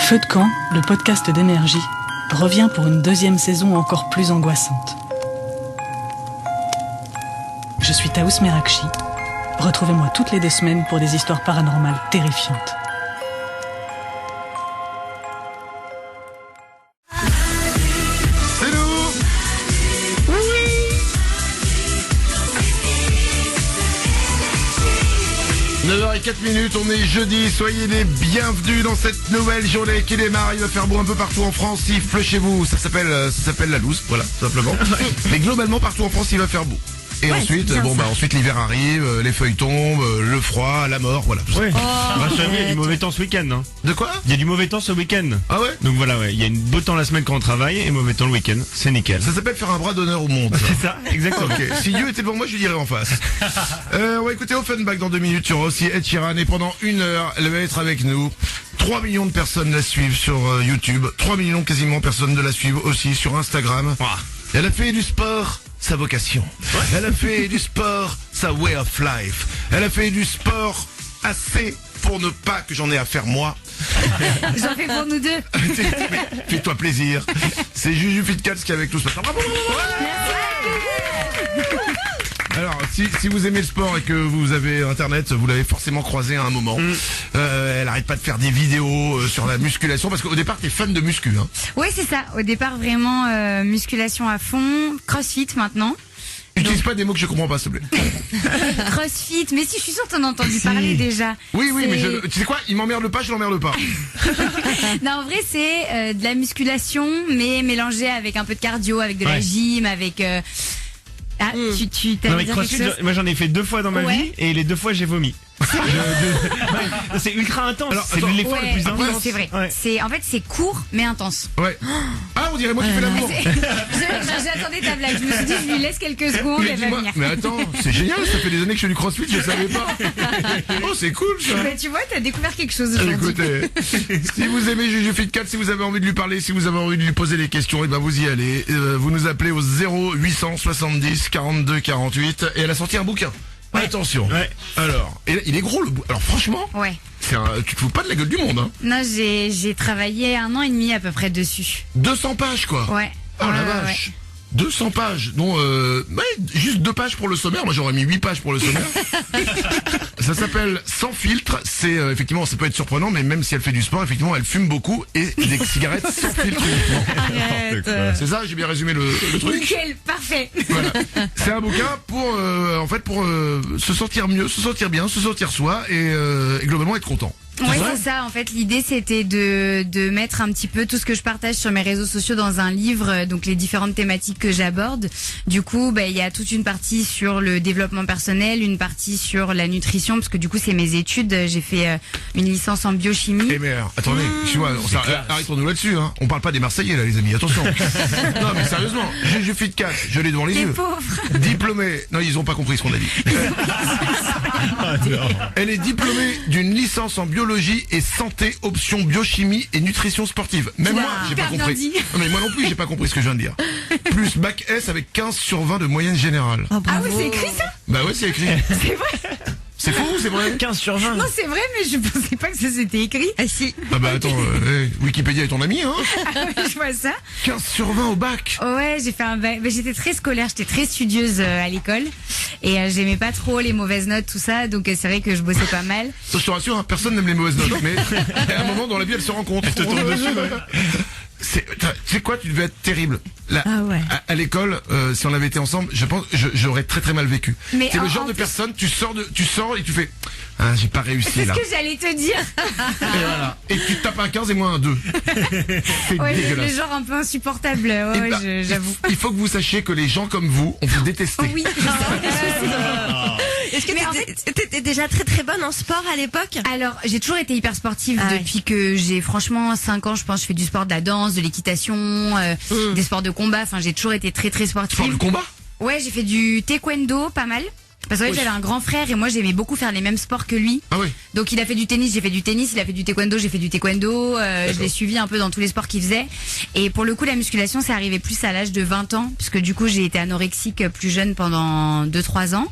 Feu de camp, le podcast d'énergie, revient pour une deuxième saison encore plus angoissante. Je suis Taous Merakchi. Retrouvez-moi toutes les 2 semaines pour des histoires paranormales terrifiantes. C'est nous. Oui. 9h04, on est jeudi, soyez les bienvenus dans cette nouvelle journée qui démarre. Il va faire beau un peu partout en France, il pleut chez vous, ça s'appelle la loose, voilà, tout simplement. Mais globalement partout en France il va faire beau. Et ensuite, ensuite l'hiver arrive, les feuilles tombent, le froid, la mort, voilà. Tout ça. Rassurez-vous, il y a du mauvais temps ce week-end. Hein. De quoi? Il y a du mauvais temps ce week-end. Ah ouais? Donc voilà, il y a une beau temps la semaine quand on travaille et mauvais temps le week-end. C'est nickel. Ça s'appelle faire un bras d'honneur au monde. C'est ça, exactement. Ok. Si Dieu était pour moi, je lui dirais en face. On va écouter Offenbach dans 2 minutes. Il y aura aussi Ed Sheeran et pendant 1 heure, elle va être avec nous. 3 millions de personnes la suivent sur YouTube. 3 millions quasiment de personnes la suivent aussi sur Instagram. Elle a fait du sport sa vocation. Elle a fait du sport sa way of life. Elle a fait du sport assez pour ne pas que j'en ai à faire moi. J'en fais pour nous deux. Mais fais-toi plaisir. C'est Juju Fitcats qui est avec nous ce matin. Bravo. Alors, si vous aimez le sport et que vous avez internet, vous l'avez forcément croisé à un moment. Elle arrête pas de faire des vidéos sur la musculation parce qu'au départ t'es fan de muscu, hein. Oui, c'est ça. Au départ, vraiment musculation à fond, crossfit maintenant. Utilise pas des mots que je comprends pas, s'il te plaît. Crossfit, mais si, je suis sûre que t'en as entendu parler déjà. Oui, mais tu sais quoi, il m'emmerde pas, je l'emmerde pas. Non, en vrai, c'est de la musculation, mais mélangée avec un peu de cardio, avec de la gym, avec... Ah, tu t'as dit quelque chose? Moi j'en ai fait 2 fois dans ma vie et les 2 fois j'ai vomi. C'est ultra intense. Alors, c'est l'effort le plus intense. Oui, c'est vrai. Ouais. En fait, c'est court mais intense. Ouais. Ah, on dirait moi qui fais l'amour. J'attendais ta blague. Je me suis dit, je lui laisse quelques secondes et elle va venir. Mais attends, c'est génial. Ça fait des années que je fais du crossfit, je savais pas. Oh, c'est cool ça. Mais tu vois, t'as découvert quelque chose aujourd'hui. Écoutez, si vous aimez Juju Fitcats, si vous avez envie de lui parler, si vous avez envie de lui poser des questions, et ben vous y allez. Vous nous appelez au 0870 42 48 et elle a sorti un bouquin. Ouais. Attention. Ouais. Alors, il est gros le bout. Alors franchement, tu te fous pas de la gueule du monde, hein. Non, j'ai travaillé 1 an et demi à peu près dessus. 200 pages quoi. Ouais. Oh la vache. Ouais. 200 pages. Non, juste 2 pages pour le sommaire. Moi j'aurais mis 8 pages pour le sommaire. Ça s'appelle Sans filtre. C'est effectivement, ça peut être surprenant, mais même si elle fait du sport, effectivement, elle fume beaucoup et des cigarettes sans filtre. Arrête. C'est ça, j'ai bien résumé le truc. Nickel, parfait. Voilà. C'est un bouquin pour se sentir mieux, se sentir bien, se sentir soi et globalement être content. Oui, c'est ça. En fait, l'idée, c'était de mettre un petit peu tout ce que je partage sur mes réseaux sociaux dans un livre, donc les différentes thématiques que j'aborde. Du coup, il y a toute une partie sur le développement personnel, une partie sur la nutrition, parce que du coup, c'est mes études. J'ai fait une licence en biochimie. Eh mais attendez, arrêtons-nous là-dessus, hein. On parle pas des Marseillais, là, les amis, attention. Non, mais sérieusement, Juju Fitcats, je l'ai devant les yeux. Pauvres. Diplômée. Non, ils ont pas compris ce qu'on a dit. Elle est diplômée d'une licence en biologie et santé, option biochimie et nutrition sportive. Même moi, j'ai pas compris. Non, mais moi non plus, j'ai pas compris ce que je viens de dire. Plus bac S avec 15 sur 20 de moyenne générale. Ah oui, c'est écrit ça? Bah ouais, c'est écrit. C'est vrai? C'est faux ou c'est vrai? 15 sur 20. Non, c'est vrai, mais je pensais pas que ça s'était écrit. Ah si. Ah bah attends, Wikipédia est ton ami, hein? Ah oui, je vois ça. 15 sur 20 au bac. Ouais, j'ai fait un bac. Mais j'étais très scolaire, j'étais très studieuse à l'école. Et j'aimais pas trop les mauvaises notes, tout ça. Donc c'est vrai que je bossais pas mal. Je te rassure, hein, personne n'aime les mauvaises notes. Mais à un moment dans la vie, elle se rend compte. Elle te tombe dessus, tu sais quoi, tu devais être terrible. Là, à l'école, si on avait été ensemble, je pense, j'aurais très très mal vécu. C'est le genre de personne, tu sors et tu fais, ah, j'ai pas réussi là. C'est ce que j'allais te dire. Et voilà. Et tu te tapes un 15 et moi un 2. C'est dégueulasse. Le genre un peu insupportable, j'avoue. Il faut que vous sachiez que les gens comme vous, on vous déteste. Oui. Est-ce que t'étais déjà très très bonne en sport à l'époque? Alors, j'ai toujours été hyper sportive depuis que j'ai franchement 5 ans, je pense. Je fais du sport, de la danse, de l'équitation, des sports de combat. Enfin, j'ai toujours été très très sportive. Sport de combat? Ouais, j'ai fait du taekwondo, pas mal. Parce que j'avais un grand frère et moi j'aimais beaucoup faire les mêmes sports que lui. Ah oui. Donc il a fait du tennis, j'ai fait du tennis, il a fait du taekwondo, j'ai fait du taekwondo, je l'ai suivi un peu dans tous les sports qu'il faisait. Et pour le coup la musculation c'est arrivé plus à l'âge de 20 ans, puisque du coup j'ai été anorexique plus jeune pendant 2-3 ans.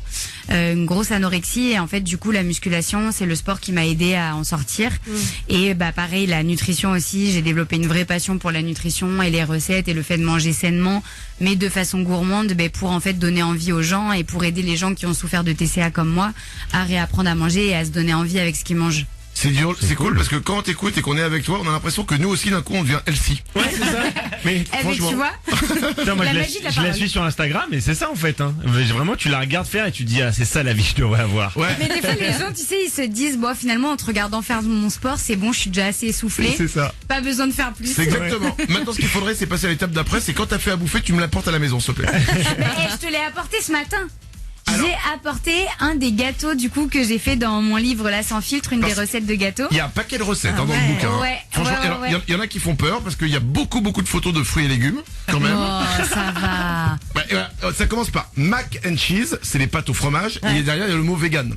une grosse anorexie et en fait du coup la musculation c'est le sport qui m'a aidé à en sortir. Et bah pareil la nutrition aussi, j'ai développé une vraie passion pour la nutrition et les recettes et le fait de manger sainement mais de façon gourmande pour en fait donner envie aux gens et pour aider les gens qui ont souffert de TCA comme moi à réapprendre à manger et à se donner envie avec ce qu'ils mangent. C'est cool parce que quand on t'écoute et qu'on est avec toi, on a l'impression que nous aussi d'un coup on devient healthy. Ouais, c'est ça. Mais franchement, tu vois, putain, moi, la je magie de la la parole. suis sur Instagram et c'est ça en fait. Hein. Vraiment, tu la regardes faire et tu te dis c'est ça la vie que je devrais avoir. Ouais. Mais des fois les gens tu sais ils se disent bon finalement en te regardant faire mon sport c'est bon je suis déjà assez essoufflé, C'est ça. pas besoin de faire plus. C'est exactement. Maintenant, ce qu'il faudrait, c'est passer à l'étape d'après. C'est quand t'as fait à bouffer, tu me l'apportes à la maison, s'il te plaît. Mais, je te l'ai apporté ce matin. J'ai apporté un des gâteaux du coup que j'ai fait dans mon livre là sans filtre, une des recettes de gâteaux. Il y a un paquet de recettes dans le bouquin. Ouais, Franchement, ouais, alors, ouais. il y en a qui font peur parce qu'il y a beaucoup de photos de fruits et légumes, quand même. Oh ça va. Bah, ça commence par mac and cheese, c'est les pâtes au fromage, et derrière il y a le mot vegan.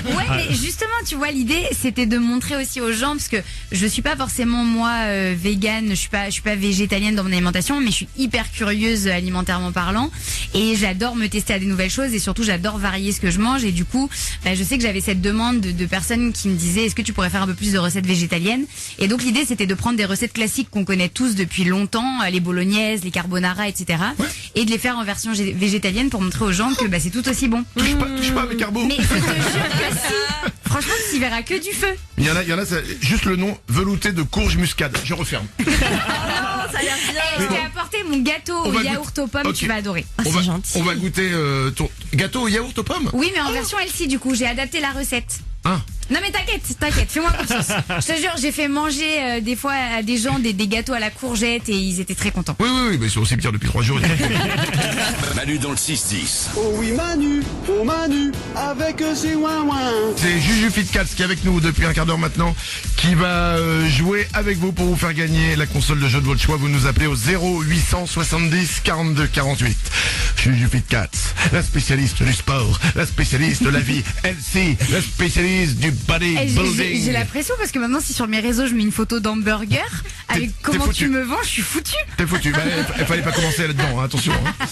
Ouais mais justement tu vois l'idée c'était de montrer aussi aux gens parce que je suis pas forcément moi végane, je suis pas végétalienne dans mon alimentation mais je suis hyper curieuse alimentairement parlant et j'adore me tester à des nouvelles choses et surtout j'adore varier ce que je mange et du coup je sais que j'avais cette demande de personnes qui me disaient est-ce que tu pourrais faire un peu plus de recettes végétaliennes et donc l'idée c'était de prendre des recettes classiques qu'on connaît tous depuis longtemps, les bolognaises, les carbonara etc. et de les faire en version végétalienne pour montrer aux gens que c'est tout aussi bon. Touche pas à mes carbos. Mais je te jure que si. Franchement, tu n'y verras que du feu. Il y en a, c'est juste le nom velouté de courge muscade. Je referme. Ça a l'air bien. Je t'ai apporté mon gâteau On au va yaourt aux pommes, Ok. tu vas adorer. Oh, c'est gentil. On va goûter ton gâteau au yaourt aux pommes. Oui, mais en version LC du coup, j'ai adapté la recette. Ah. Non mais t'inquiète, fais-moi confiance. Je te jure, j'ai fait manger des fois à des gens des gâteaux à la courgette et ils étaient très contents. Oui, mais ils sont au cimetière depuis 3 jours. Manu dans le 6-10. Oh oui Manu, oh Manu, avec ses ouin-ouin. C'est Juju Fitcats qui est avec nous depuis un quart d'heure maintenant, qui va jouer avec vous pour vous faire gagner la console de jeu de votre choix. Vous nous appelez au 0870 42 48. Juju Fitcats, la spécialiste du sport, la spécialiste de la vie LC, la spécialiste du Et bodybuilding. j'ai la pression parce que maintenant si sur mes réseaux je mets une photo d'hamburger avec T'es comment foutu. tu me vends, je suis foutu. T'es foutu. Il fallait pas commencer là-dedans, hein, attention. Hein.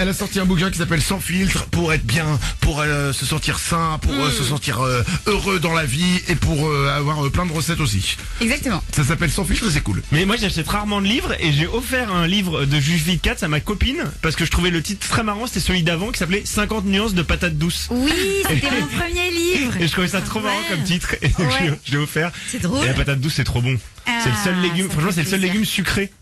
Elle a sorti un bouquin qui s'appelle Sans filtre pour être bien, pour se sentir sain, pour se sentir heureux dans la vie et pour avoir plein de recettes aussi. Exactement. Ça s'appelle Sans filtre, c'est cool. Mais moi j'achète rarement de livres et j'ai offert un livre de Juju Fitcats à ma copine parce que je trouvais le titre très marrant, c'était celui d'avant qui s'appelait 50 nuances de patates douces. Oui, c'était mon premier livre. Et je trouvais ça trop marrant comme titre et donc Ouais. je l'ai offert. C'est drôle. Et la patate douce c'est trop bon. C'est le seul Ah, légume, ça franchement fait c'est le seul plaisir. légume sucré.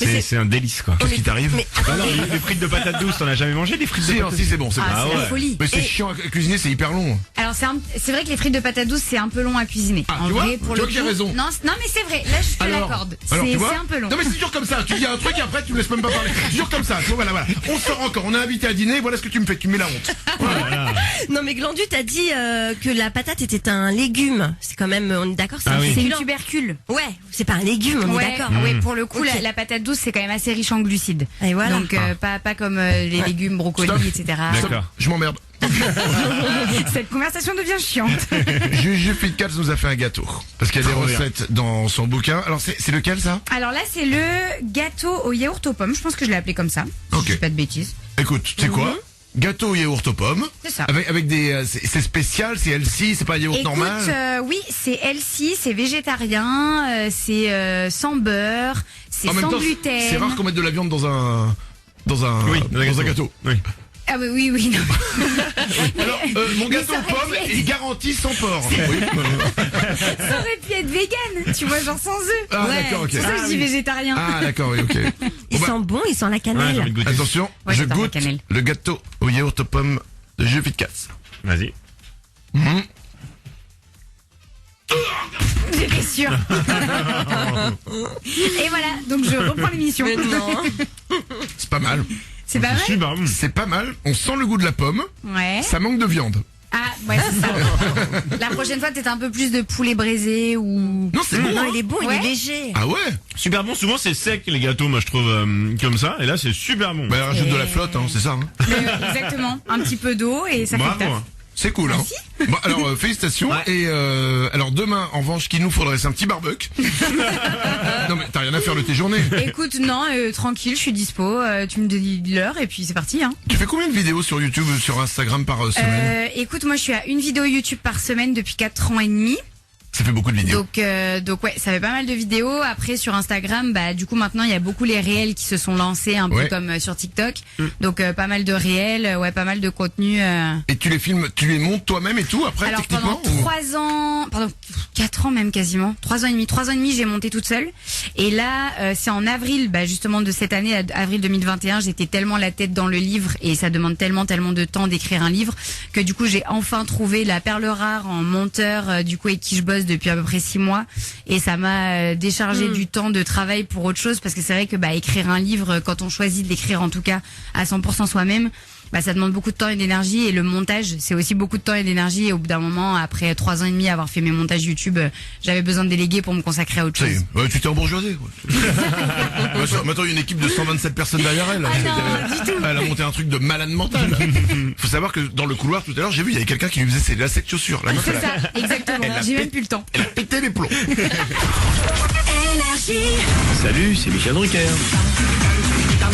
Mais C'est un délice quoi. Qu'est-ce qui t'arrive? Ah non, les frites de patates douces, t'en as jamais mangé des frites de Si, patates si, c'est bon, c'est Ah, bon. c'est la folie. Mais c'est chiant à cuisiner, c'est hyper long. Alors c'est vrai que les frites de patates douces c'est un peu long à cuisiner. Ah, en tu vois vrai, pour Tu le vois qui a coup- raison. Non, non mais c'est vrai. Là je te Alors, l'accorde. tu C'est vois un peu long. Non mais c'est toujours comme ça, tu dis un truc et après tu me laisses même pas parler. C'est toujours comme ça, tu vois, voilà. On sort encore, on est invité à dîner, voilà ce que tu me fais, tu me mets la honte. Non mais Glandu t'as dit que la patate était un légume. C'est quand même, on est d'accord, c'est Ah un oui. C'est une féculent. tubercule. Ouais, c'est pas un légume, on est Ouais, d'accord. ouais, pour le coup, Ok. la patate douce, c'est quand même assez riche en glucides. Et voilà. Donc, pas comme les légumes, brocolis, Stop. etc. D'accord. Je m'emmerde. Cette conversation devient chiante. Juju Fitcats nous a fait un gâteau. Parce qu'il y a des Trop bien. recettes dans son bouquin. Alors c'est lequel ça? Alors là, c'est le gâteau au yaourt aux pommes. Je pense que je l'ai appelé comme ça. Ok. Si je dis pas de bêtises. Écoute, tu sais quoi? Gâteau au yaourt aux pommes. C'est ça. Avec des c'est spécial, c'est healthy, c'est pas un yaourt Écoute, normal. oui, c'est healthy, c'est végétarien, c'est sans beurre, c'est En même sans temps, gluten. c'est rare qu'on mette de la viande dans un gâteau. Oui. Ah oui, non. Alors, mon gâteau ça aux pommes aurait pu est garanti sans porc. Oui. Ça aurait pu être vegan, tu vois, genre sans œufs. Ah, Ouais, d'accord, ok. C'est pour ça que je dis végétarien. Ah d'accord, oui, ok. Il Bon, bah, sent bon, il sent la Ouais, j'ai cannelle. envie de goûter. attention, Ouais, je j'adore la goûte cannelle. le gâteau au yaourt aux pommes de Juju Fitcats. Vas-y. J'étais sûre. Et voilà, donc je reprends l'émission. Mais non. C'est pas mal. C'est pas mal. Super bon. C'est pas mal. On sent le goût de la pomme. Ouais. Ça manque de viande. Ah, ouais, c'est ça. La prochaine fois, peut-être un peu plus de poulet braisé ou. Non, c'est bon. Non, hein. il est bon, il Ouais. est léger. Ah ouais. Super bon, souvent c'est sec les gâteaux, moi je trouve comme ça, et là c'est super bon. Bah rajoute de la flotte, hein, c'est ça. Hein. Exactement. Un petit peu d'eau et ça fait le Bravo. taf. Hein. C'est cool, hein. Bon, alors, félicitations. Ouais. Et alors demain, en revanche, qu'il nous faudrait, c'est un petit barbecue. Non mais t'as rien à faire de tes journées. Écoute, non, tranquille, je suis dispo. Tu me dis l'heure et puis c'est parti. Hein. Tu fais combien de vidéos sur YouTube, sur Instagram par semaine? Écoute, moi je suis à une vidéo YouTube par semaine depuis 4 ans et demi. Ça fait beaucoup de vidéos. Donc ouais, ça fait pas mal de vidéos. Après sur Instagram, bah du coup maintenant il y a beaucoup les réels qui se sont lancés un peu Ouais. comme sur TikTok. Donc pas mal de réels, ouais, pas mal de contenu. Et tu les filmes, tu les montes toi-même et tout après Alors techniquement pendant 3 ans, pardon, 4 ans même quasiment, 3 ans et demi, j'ai monté toute seule. Et là, c'est en avril, bah justement de cette année, avril 2021, j'étais tellement la tête dans le livre et ça demande tellement de temps d'écrire un livre que du coup j'ai enfin trouvé la perle rare en monteur, du coup avec qui je bosse depuis à peu près 6 mois et ça m'a déchargé du temps de travail pour autre chose parce que c'est vrai que bah écrire un livre, quand on choisit de l'écrire en tout cas à 100% soi-même, bah ça demande beaucoup de temps et d'énergie et le montage c'est aussi beaucoup de temps et d'énergie et au bout d'un moment après 3 ans et demi avoir fait mes montages YouTube j'avais besoin de déléguer pour me consacrer à autre Ça y chose. est, ouais, tu t'es embourgeoisé quoi. Maintenant il y a une équipe de 127 personnes derrière elle. Elle a monté un truc de malade mental. Faut savoir que dans le couloir tout à l'heure j'ai vu il y avait quelqu'un qui lui faisait ses lacets de chaussures. La meuf, C'est elle a- ça, exactement, elle a j'ai pét- même plus le temps. Elle a pété les plombs. Salut, c'est Michel Drucker.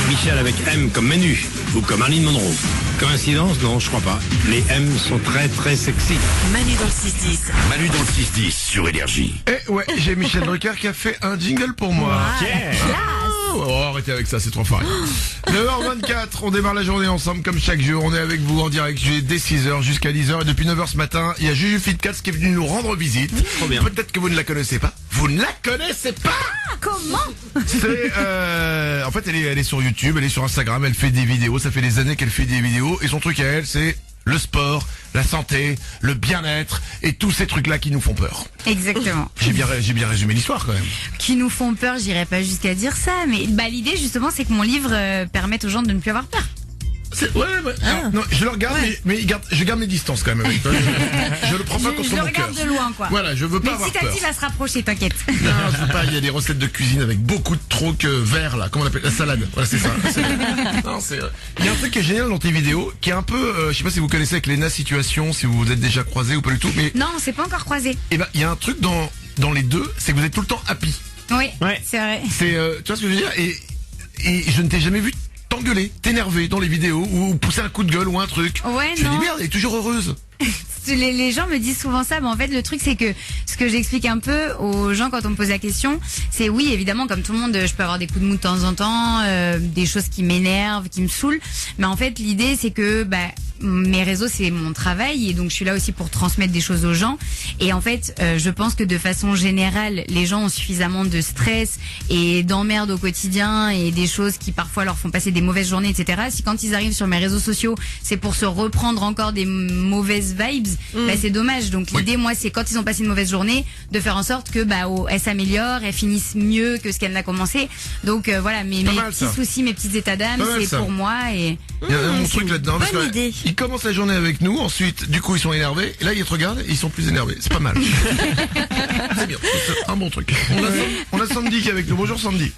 Michel avec M comme Manu ou comme Marilyn Monroe. Coïncidence? Non, je crois pas. Les M sont très très sexy. Manu dans le 6-10 sur Énergie. Et ouais, j'ai Michel Drucker qui a fait un jingle pour moi. Oh, arrêtez avec ça, c'est trop fort. 9h24, on démarre la journée ensemble comme chaque jour. On est avec vous en direct dès 6h jusqu'à 10h. Et depuis 9h ce matin, il y a Juju Fitcats qui est venu nous rendre visite. Trop bien. Peut-être que vous ne la connaissez pas. Vous ne la connaissez pas? Comment? C'est en fait elle est sur YouTube, elle est sur Instagram, elle fait des vidéos, ça fait des années qu'elle fait des vidéos et son truc à elle c'est le sport, la santé, le bien-être et tous ces trucs-là qui nous font peur. Exactement. J'ai bien résumé l'histoire quand même. Qui nous font peur, j'irai pas jusqu'à dire ça, mais bah l'idée justement c'est que mon livre permette aux gens de ne plus avoir peur. Ouais. Alors, non, je le regarde, mais je garde mes distances quand même avec toi. Je le prends pas Je contre le mon cœur. regarde de loin quoi. Voilà, je veux pas Mais avoir petit à peur. petit il va se rapprocher, t'inquiète. Non, je veux pas. Il y a des recettes de cuisine avec beaucoup de trucs verts là. Comment on appelle la salade? Voilà, c'est ça. Non, c'est. Il y a un truc qui est génial dans tes vidéos, qui est un peu. Je sais pas si vous connaissez avec Lena Situation, si vous vous êtes déjà croisés ou pas du tout, mais Non, on s'est pas encore croisés. eh ben il y a un truc dans les deux, c'est que vous êtes tout le temps happy. Oui, Ouais. c'est vrai. C'est tu vois ce que je veux dire et je ne t'ai jamais vu t'engueuler, t'énerver dans les vidéos ou pousser un coup de gueule ou un truc. Ouais, Je me non. dis merde, elle est toujours heureuse. Les gens me disent souvent ça, mais en fait le truc c'est que ce que j'explique un peu aux gens quand on me pose la question, c'est oui évidemment comme tout le monde je peux avoir des coups de mou de temps en temps, des choses qui m'énervent, qui me saoulent, mais en fait l'idée c'est que bah mes réseaux c'est mon travail et donc je suis là aussi pour transmettre des choses aux gens et en fait je pense que de façon générale les gens ont suffisamment de stress et d'emmerde au quotidien et des choses qui parfois leur font passer des mauvaises journées etc. Si quand ils arrivent sur mes réseaux sociaux c'est pour se reprendre encore des mauvaises vibes, bah c'est dommage. Donc l'idée moi c'est quand ils ont passé une mauvaise journée de faire en sorte que bah elles s'améliorent, elles finissent mieux que ce qu'elles n'a commencé. Donc voilà mes mal, petits ça. soucis, mes petits états d'âme Pas mal, c'est ça. pour moi et Il y a un truc là-dedans. parce bonne que idée. Ils commencent la journée avec nous, ensuite, du coup, ils sont énervés. Et là, ils te regardent et ils sont plus énervés. C'est pas mal. C'est bien. C'est un bon truc. On a Sandy qui est avec nous. Bonjour Sandy.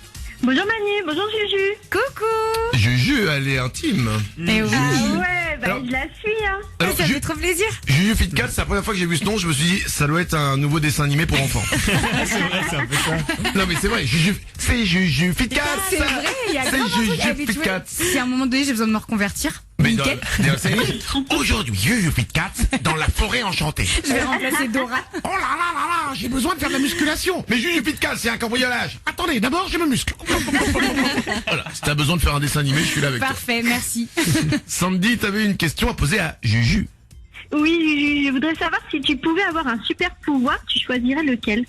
Bonjour Manu, bonjour Juju. coucou. Juju, elle est intime. Et oui. Ah ouais, bah Alors- je la suis hein. Alors, Ça fait trop plaisir. Juju Fitcats, c'est la première fois que j'ai vu ce nom, je me suis dit, ça doit être un nouveau dessin animé pour enfants. C'est vrai, c'est un peu ça. Non mais c'est vrai, c'est Juju Fitcats. C'est vrai, il y a C'est grave un truc. Juju Ah, mais tu vois, Fitcats. si à un moment donné j'ai besoin de me reconvertir, Mais nickel. Aujourd'hui, Juju Fitcats dans la forêt enchantée. Je vais remplacer Dora. Oh là là là là, j'ai besoin de faire de la musculation. Mais Juju Fitcats, c'est un cambriolage. Attendez, d'abord, je me muscle. Voilà, si t'as besoin de faire un dessin animé, je suis là avec toi. Parfait, merci. Sandy, t'avais une question à poser à Juju. Oui Juju, je voudrais savoir si tu pouvais avoir un super pouvoir, tu choisirais lequel?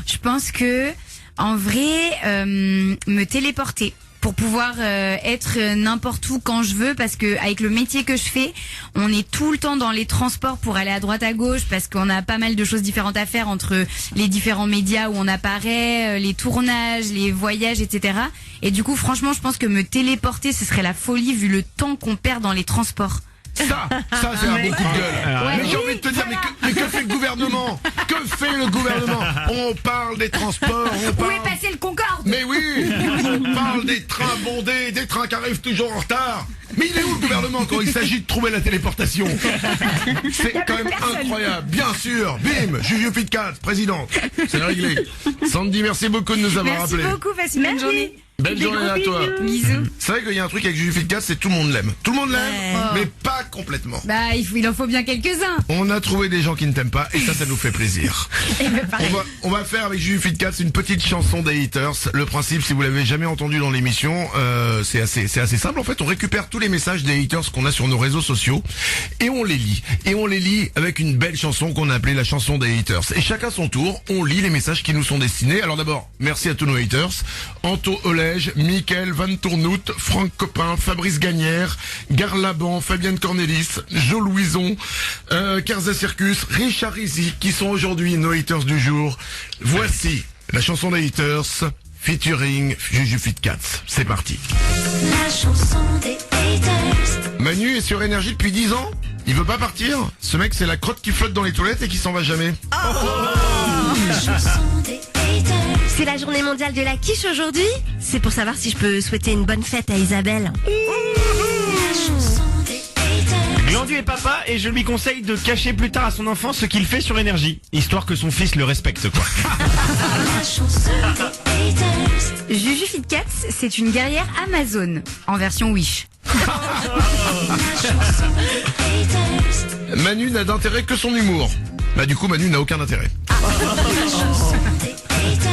Je pense que, en vrai, me téléporter pour pouvoir être n'importe où quand je veux, parce que avec le métier que je fais, on est tout le temps dans les transports pour aller à droite à gauche, parce qu'on a pas mal de choses différentes à faire entre les différents médias où on apparaît, les tournages, les voyages, etc. Et du coup, franchement, je pense que me téléporter, ce serait la folie vu le temps qu'on perd dans les transports. Ça c'est un bon coup de gueule. Alors, Mais j'ai envie de te dire, mais que fait le gouvernement? Que fait le gouvernement? On parle des transports, on Où parle... est passé le Concorde? Mais oui, on parle des trains bondés, des trains qui arrivent toujours en retard. Mais il est où le gouvernement quand il s'agit de trouver la téléportation? C'est quand même incroyable. Bien sûr, bim, Juju Fitcat, présidente. C'est réglé. Sandy, merci beaucoup de nous avoir Merci rappelé. beaucoup, passe une bonne journée. Belle journée à toi. Bisous. C'est vrai qu'il y a un truc avec Juju Fitcat, c'est tout le monde l'aime. Tout le monde l'aime, mais pas complètement. Bah, il en faut bien quelques-uns. On a trouvé des gens qui ne t'aiment pas et ça nous fait plaisir. On va faire avec Juju Fitcat une petite chanson des haters. Le principe, si vous l'avez jamais entendu dans l'émission, c'est assez simple. En fait, on récupère tous les messages des haters qu'on a sur nos réseaux sociaux et on les lit. Et on les lit avec une belle chanson qu'on a appelée la chanson des haters. Et chacun son tour, on lit les messages qui nous sont destinés. Alors d'abord, merci à tous nos haters. Anto Olège, Mickaël Van Tournout, Franck Copin, Fabrice Gagnère, Garlaban, Fabienne Cornelis, Jo Louison, Kerza Circus, Richard Rizzi, qui sont aujourd'hui nos haters du jour. Voici la chanson des haters, featuring Juju Fitcat. C'est parti. La chanson des haters. Manu est sur Énergie depuis 10 ans. Il veut pas partir. Ce mec, c'est la crotte qui flotte dans les toilettes et qui s'en va jamais. La chanson des haters. C'est la journée mondiale de la quiche aujourd'hui. C'est pour savoir si je peux souhaiter une bonne fête à Isabelle. La chanson des haters. Glandu est papa et je lui conseille de cacher plus tard à son enfant ce qu'il fait sur Énergie, histoire que son fils le respecte, quoi. La chanson des haters. Juju Fitcat, c'est une guerrière Amazon, en version Wish. La chanson des haters. Manu n'a d'intérêt que son humour. Bah du coup, Manu n'a aucun intérêt. La chanson des haters.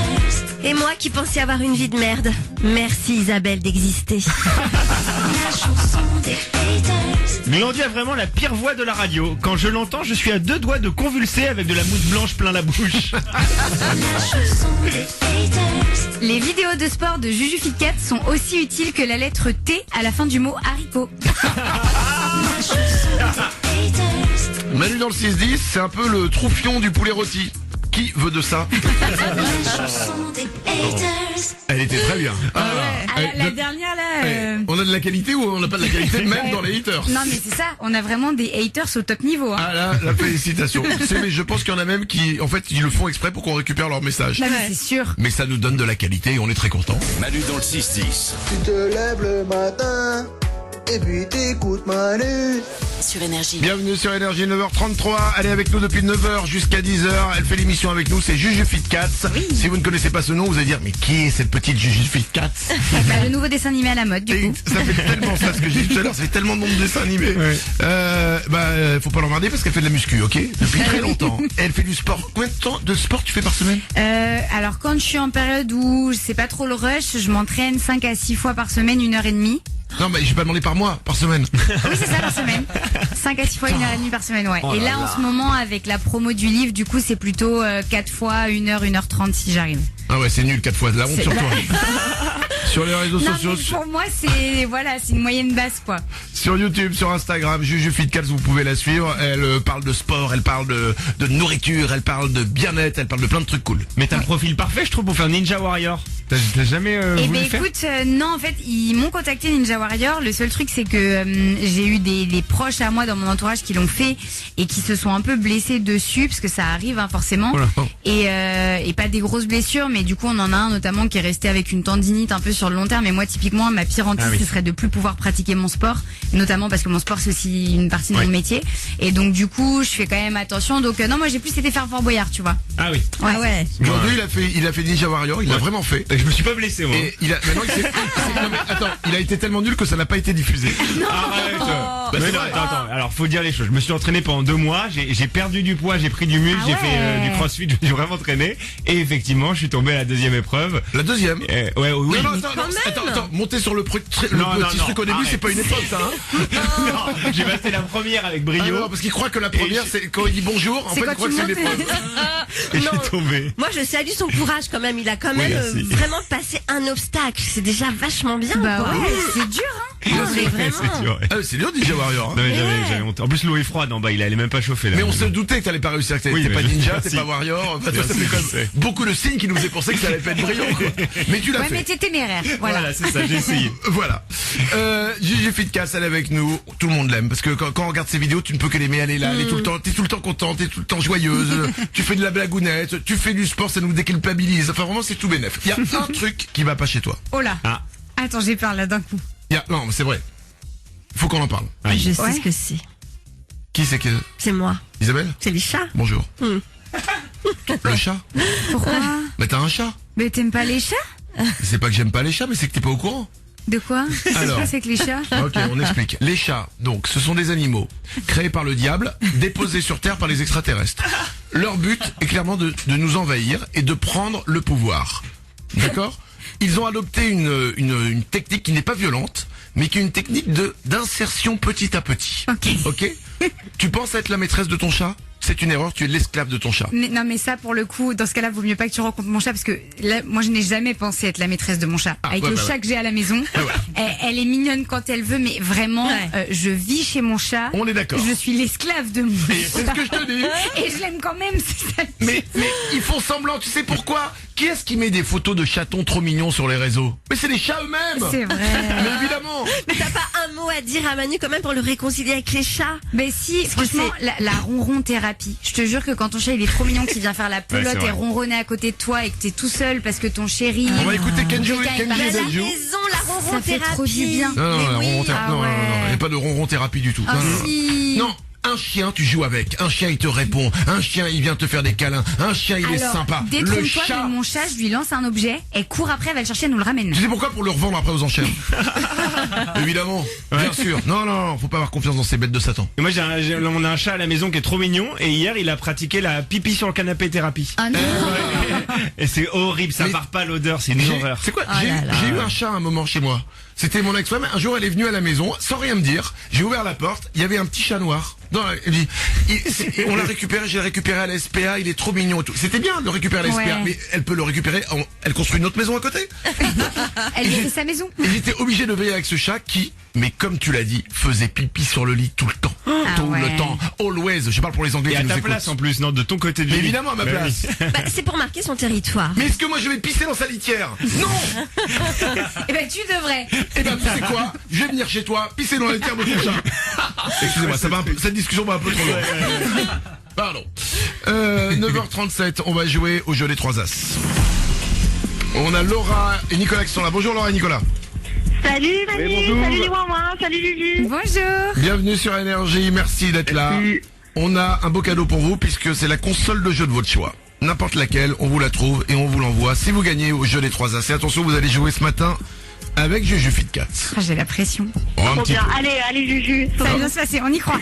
Et moi qui pensais avoir une vie de merde. Merci Isabelle d'exister. La chanson des haters. Glandu a vraiment la pire voix de la radio. Quand je l'entends, je suis à 2 doigts de convulser avec de la mousse blanche plein la bouche. La chanson des haters. Les vidéos de sport de Juju Fitcat sont aussi utiles que la lettre T à la fin du mot haricot. La chanson des haters. Manu dans le 6-10, c'est un peu le troufion du poulet rôti. Qui veut de ça? La chanson des haters. Elle était très bien. La dernière là... On a de la qualité ou on n'a pas de la qualité même dans les haters? Non mais c'est ça, on a vraiment des haters au top niveau. Hein. Ah là, la félicitation. Mais je pense qu'il y en a même qui, en fait, ils le font exprès pour qu'on récupère leur message. Non mais c'est sûr. Mais ça nous donne de la qualité et on est très contents. Manu dans le 6-10. Tu te lèves le matin et puis t'écoutes Manu. Sur Énergie. Bienvenue sur Énergie 9h33. Elle est avec nous depuis 9h jusqu'à 10h. Elle fait l'émission avec nous. C'est Juju Fitcat. Si vous ne connaissez pas ce nom, vous allez dire, mais qui est cette petite Juju Fitcat? Bah, le nouveau dessin animé à la mode du Et coup. ça fait tellement ça, ce que j'ai dit tout à l'heure, ça fait tellement de nom de dessins animés. Faut pas l'emmerder parce qu'elle fait de la muscu, ok? Depuis très longtemps. Elle fait du sport. Combien de temps de sport tu fais par semaine? Alors quand je suis en période où c'est pas trop le rush, je m'entraîne 5 à 6 fois par semaine, 1h30. Non, mais j'ai pas demandé par mois, par semaine. Oui, c'est ça, par semaine. 5 à 6 fois, 1h30 par semaine, ouais. Oh Et là là, là. en ce moment, avec la promo du livre, du coup, c'est plutôt 4 fois, 1h, 1h30 si j'arrive. Ah ouais, c'est nul 4 fois. La honte C'est- sur toi. Sur les réseaux Non, sociaux, mais pour moi, c'est une moyenne basse, quoi. sur YouTube, sur Instagram, Juju Fitcat, vous pouvez la suivre. Elle parle de sport, elle parle de nourriture, elle parle de bien-être, elle parle de plein de trucs cool. Mais t'as un profil parfait, je trouve, pour faire Ninja Warrior. T'as jamais Eh voulu ben le faire? écoute, non en fait ils m'ont contacté Ninja Warrior. Le seul truc c'est que j'ai eu des proches à moi dans mon entourage qui l'ont fait et qui se sont un peu blessés dessus parce que ça arrive hein, forcément. Voilà. Et pas des grosses blessures, mais du coup on en a un notamment qui est resté avec une tendinite un peu sur le long terme. Et moi typiquement ma pire hantise Ah oui. ce serait de plus pouvoir pratiquer mon sport, notamment parce que mon sport c'est aussi une partie de Ouais. mon métier. Et donc du coup je fais quand même attention. Donc non moi j'ai plus été faire Fort Boyard tu vois. Ah oui. Ouais. Aujourd'hui, il a fait Ninja Warrior, il l'a vraiment fait. Je me suis pas blessé, moi. Et maintenant non, mais attends, il a été tellement nul que ça n'a pas été diffusé. Arrête. Bah, Mais c'est non, vrai. attends. Alors, faut dire les choses. Je me suis entraîné pendant 2 mois. J'ai perdu du poids, j'ai pris du muscle, Ah j'ai ouais. fait du crossfit, je me suis vraiment entraîné. Et effectivement, je suis tombé à la 2e épreuve. La deuxième. Ouais, oui. Non, attends, monter sur le petit Non, truc au début, arrête. c'est pas une épreuve, ça, hein. Non, j'ai passé la première avec Ah brio. non, parce qu'il croit que la première, Et c'est quand il dit bonjour, en C'est fait, quand il croit tu que c'est une montes. épreuve. Et Non. j'ai tombé. Moi, je salue son courage quand même. Il a quand même merci. vraiment passé un obstacle. C'est déjà vachement bien. Bah quoi. ouais, c'est dur hein. Non, mais C'est vraiment. dur, ouais. Ah, c'est dur, Ninja Warrior. Non, mais j'avais honte. En plus, l'eau est froide en bas, il allait même pas chauffer là. Mais on se doutait que t'allais pas réussir, que Oui, t'es mais pas ninja, t'es merci. pas warrior. Enfin, toi, ça Merci, fait quand je même sais. beaucoup de signes qui nous faisaient penser que ça allait pas être brillant, quoi. Mais tu l'as Ouais, fait. mais t'es téméraire. Voilà. Voilà, c'est ça, j'ai essayé. Voilà. Gigi Fitcas, elle est avec nous. Tout le monde l'aime. Parce que quand on regarde ses vidéos, tu ne peux que l'aimer. Elle est là, elle est tout le temps, t'es tout le temps contente, t'es tout le temps joyeuse. Tu fais de la blagounette, tu fais du sport, ça nous déculpabilise. Enfin, vraiment, c'est tout bénef. Il y a un truc qui va pas chez toi. Oh là. Ah. Attends, j'ai peur là d'un coup. Non, mais c'est vrai. Faut qu'on en parle. Je sais Ouais. ce que c'est. Qui c'est que... C'est moi. Isabelle? C'est les chats. Bonjour. Le chat? Pourquoi Mais t'as un chat? Mais t'aimes pas les chats C'est pas que j'aime pas les chats, mais c'est que t'es pas au courant. De quoi Alors. C'est que les chats Ok, on explique. Les chats, donc, ce sont des animaux créés par le diable, déposés sur Terre par les extraterrestres. Leur but est clairement de nous envahir et de prendre le pouvoir. D'accord? Ils ont adopté une technique qui n'est pas violente, mais qui est une technique d'insertion petit à petit. Ok? Tu penses être la maîtresse de ton chat? C'est une erreur, tu es l'esclave de ton chat. Non mais ça pour le coup, dans ce cas-là, vaut mieux pas que tu rencontres mon chat parce que là, moi je n'ai jamais pensé être la maîtresse de mon chat. Ah, Avec ouais, le bah chat ouais. que j'ai à la maison, elle est mignonne quand elle veut, mais vraiment, je vis chez mon chat. On est d'accord. Je suis l'esclave de mon Et c'est ce que je te dis. Et je l'aime quand même, c'est ça. Mais ils font semblant, tu sais pourquoi? Qui est-ce qui met des photos de chatons trop mignons sur les réseaux? Mais c'est les chats eux-mêmes. C'est vrai. Mais évidemment. Mais t'as pas un mot à dire à Manu quand même pour le réconcilier avec les chats? Mais si, franchement, la ronron thérapie. Je te jure que quand ton chat il est trop mignon, qu'il vient faire la c'est pelote vrai. et ronronner à côté de toi et que t'es tout seul parce que ton chéri. On va écouter Kenji Rika est pas et là. Benjo. Maison, la ronron Ça fait trop du thérapie. bien. Non, Mais la oui. ronron thérapie. Ah Non, ouais. il n'y a pas de ronron thérapie du tout. Ah Non, non, non. si. Non, un chien, tu joues avec. Un chien, il te répond. Un chien, il vient te faire des câlins. Un chien, il est Alors, sympa. Le détrompe-toi, chat. mais mon chat, je lui lance un objet, elle court après, elle va le chercher, elle nous le ramène. Tu sais pourquoi? Pour le revendre après aux enchères. Évidemment. Bien sûr. Non, faut pas avoir confiance dans ces bêtes de Satan. Et moi, on a un chat à la maison qui est trop mignon et hier, il a pratiqué la pipi sur le canapé thérapie. Ah non. Et c'est horrible, ça Mais- part pas l'odeur, c'est une horreur. C'est quoi? Oh J'ai là là. j'ai eu un chat à un moment chez moi. C'était mon ex-femme. Un jour, elle est venue à la maison sans rien me dire. J'ai ouvert la porte. Il y avait un petit chat noir. On l'a récupéré. J'ai récupéré à la SPA. Il est trop mignon et tout. C'était bien de le récupérer à la SPA, Ouais. mais elle peut le récupérer. Elle construit une autre maison à côté. Elle lui fait sa maison. Et j'étais obligé de veiller avec ce chat qui, mais comme tu l'as dit, faisait pipi sur le lit tout le temps. Tout ouais. le temps. Always. Je parle pour les Anglais Et qui à nous ta écoutent. place en plus, non, de ton côté du Mais lit. évidemment à ma Bah oui. place. Bah, c'est pour marquer son territoire. Mais est-ce que moi je vais pisser dans sa litière? Non. Eh ben, tu devrais. Eh ben, tu sais quoi? Je vais venir chez toi, pisser dans la litière de ton chat. Excusez-moi, cette discussion va un peu trop loin. Pardon. 9h37, on va jouer au jeu des 3 As. On a Laura et Nicolas qui sont là. Bonjour Laura et Nicolas. Salut Manu, salut les Wawa, salut Juju. Bonjour. Bienvenue sur Énergie, merci d'être là. On a un beau cadeau pour vous puisque c'est la console de jeu de votre choix. N'importe laquelle, on vous la trouve et on vous l'envoie si vous gagnez au jeu des 3 As. Et attention, vous allez jouer ce matin avec Juju Fitcats. Ah, j'ai la pression. Oh, un Trop petit bien, peu. allez Juju. Ça va bien se passer, on y croit.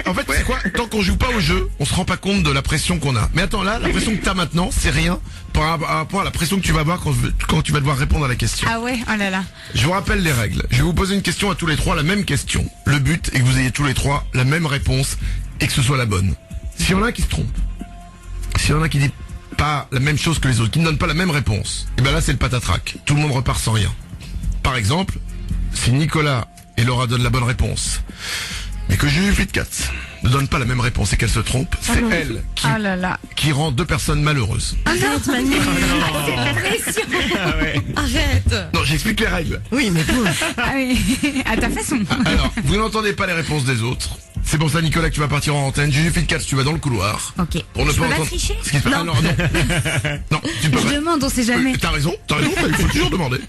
En fait, c'est quoi? Tant qu'on joue pas au jeu, on se rend pas compte de la pression qu'on a. Mais attends, là, la pression que t'as maintenant, c'est rien par rapport à la pression que tu vas avoir quand tu vas devoir répondre à la question. Ah ouais, oh là là. Je vous rappelle les règles. Je vais vous poser une question à tous les trois, la même question. Le but est que vous ayez tous les trois la même réponse et que ce soit la bonne. S'il y en a un qui se trompe, s'il y en a un qui dit pas la même chose que les autres, qui ne donne pas la même réponse, et ben là c'est le patatrac. Tout le monde repart sans rien. Par exemple, si Nicolas et Laura donnent la bonne réponse, mais que Juju Fitcats ne donne pas la même réponse et qu'elle se trompe, c'est elle Oh là là. qui rend deux personnes malheureuses. Arrête, Manu. C'est la pression. Arrête. Non, j'explique les règles. Oui, mais bon. Ah oui, à ta façon. Alors, vous n'entendez pas les réponses des autres. C'est pour ça, Nicolas, que tu vas partir en antenne. Juju Fitcats, tu vas dans le couloir. Ok. Pour ne Je peux pas entendre tricher ce qui se passe. Alors, non. Non, tu peux Je pas. demande, on sait jamais. T'as raison, il faut toujours demander.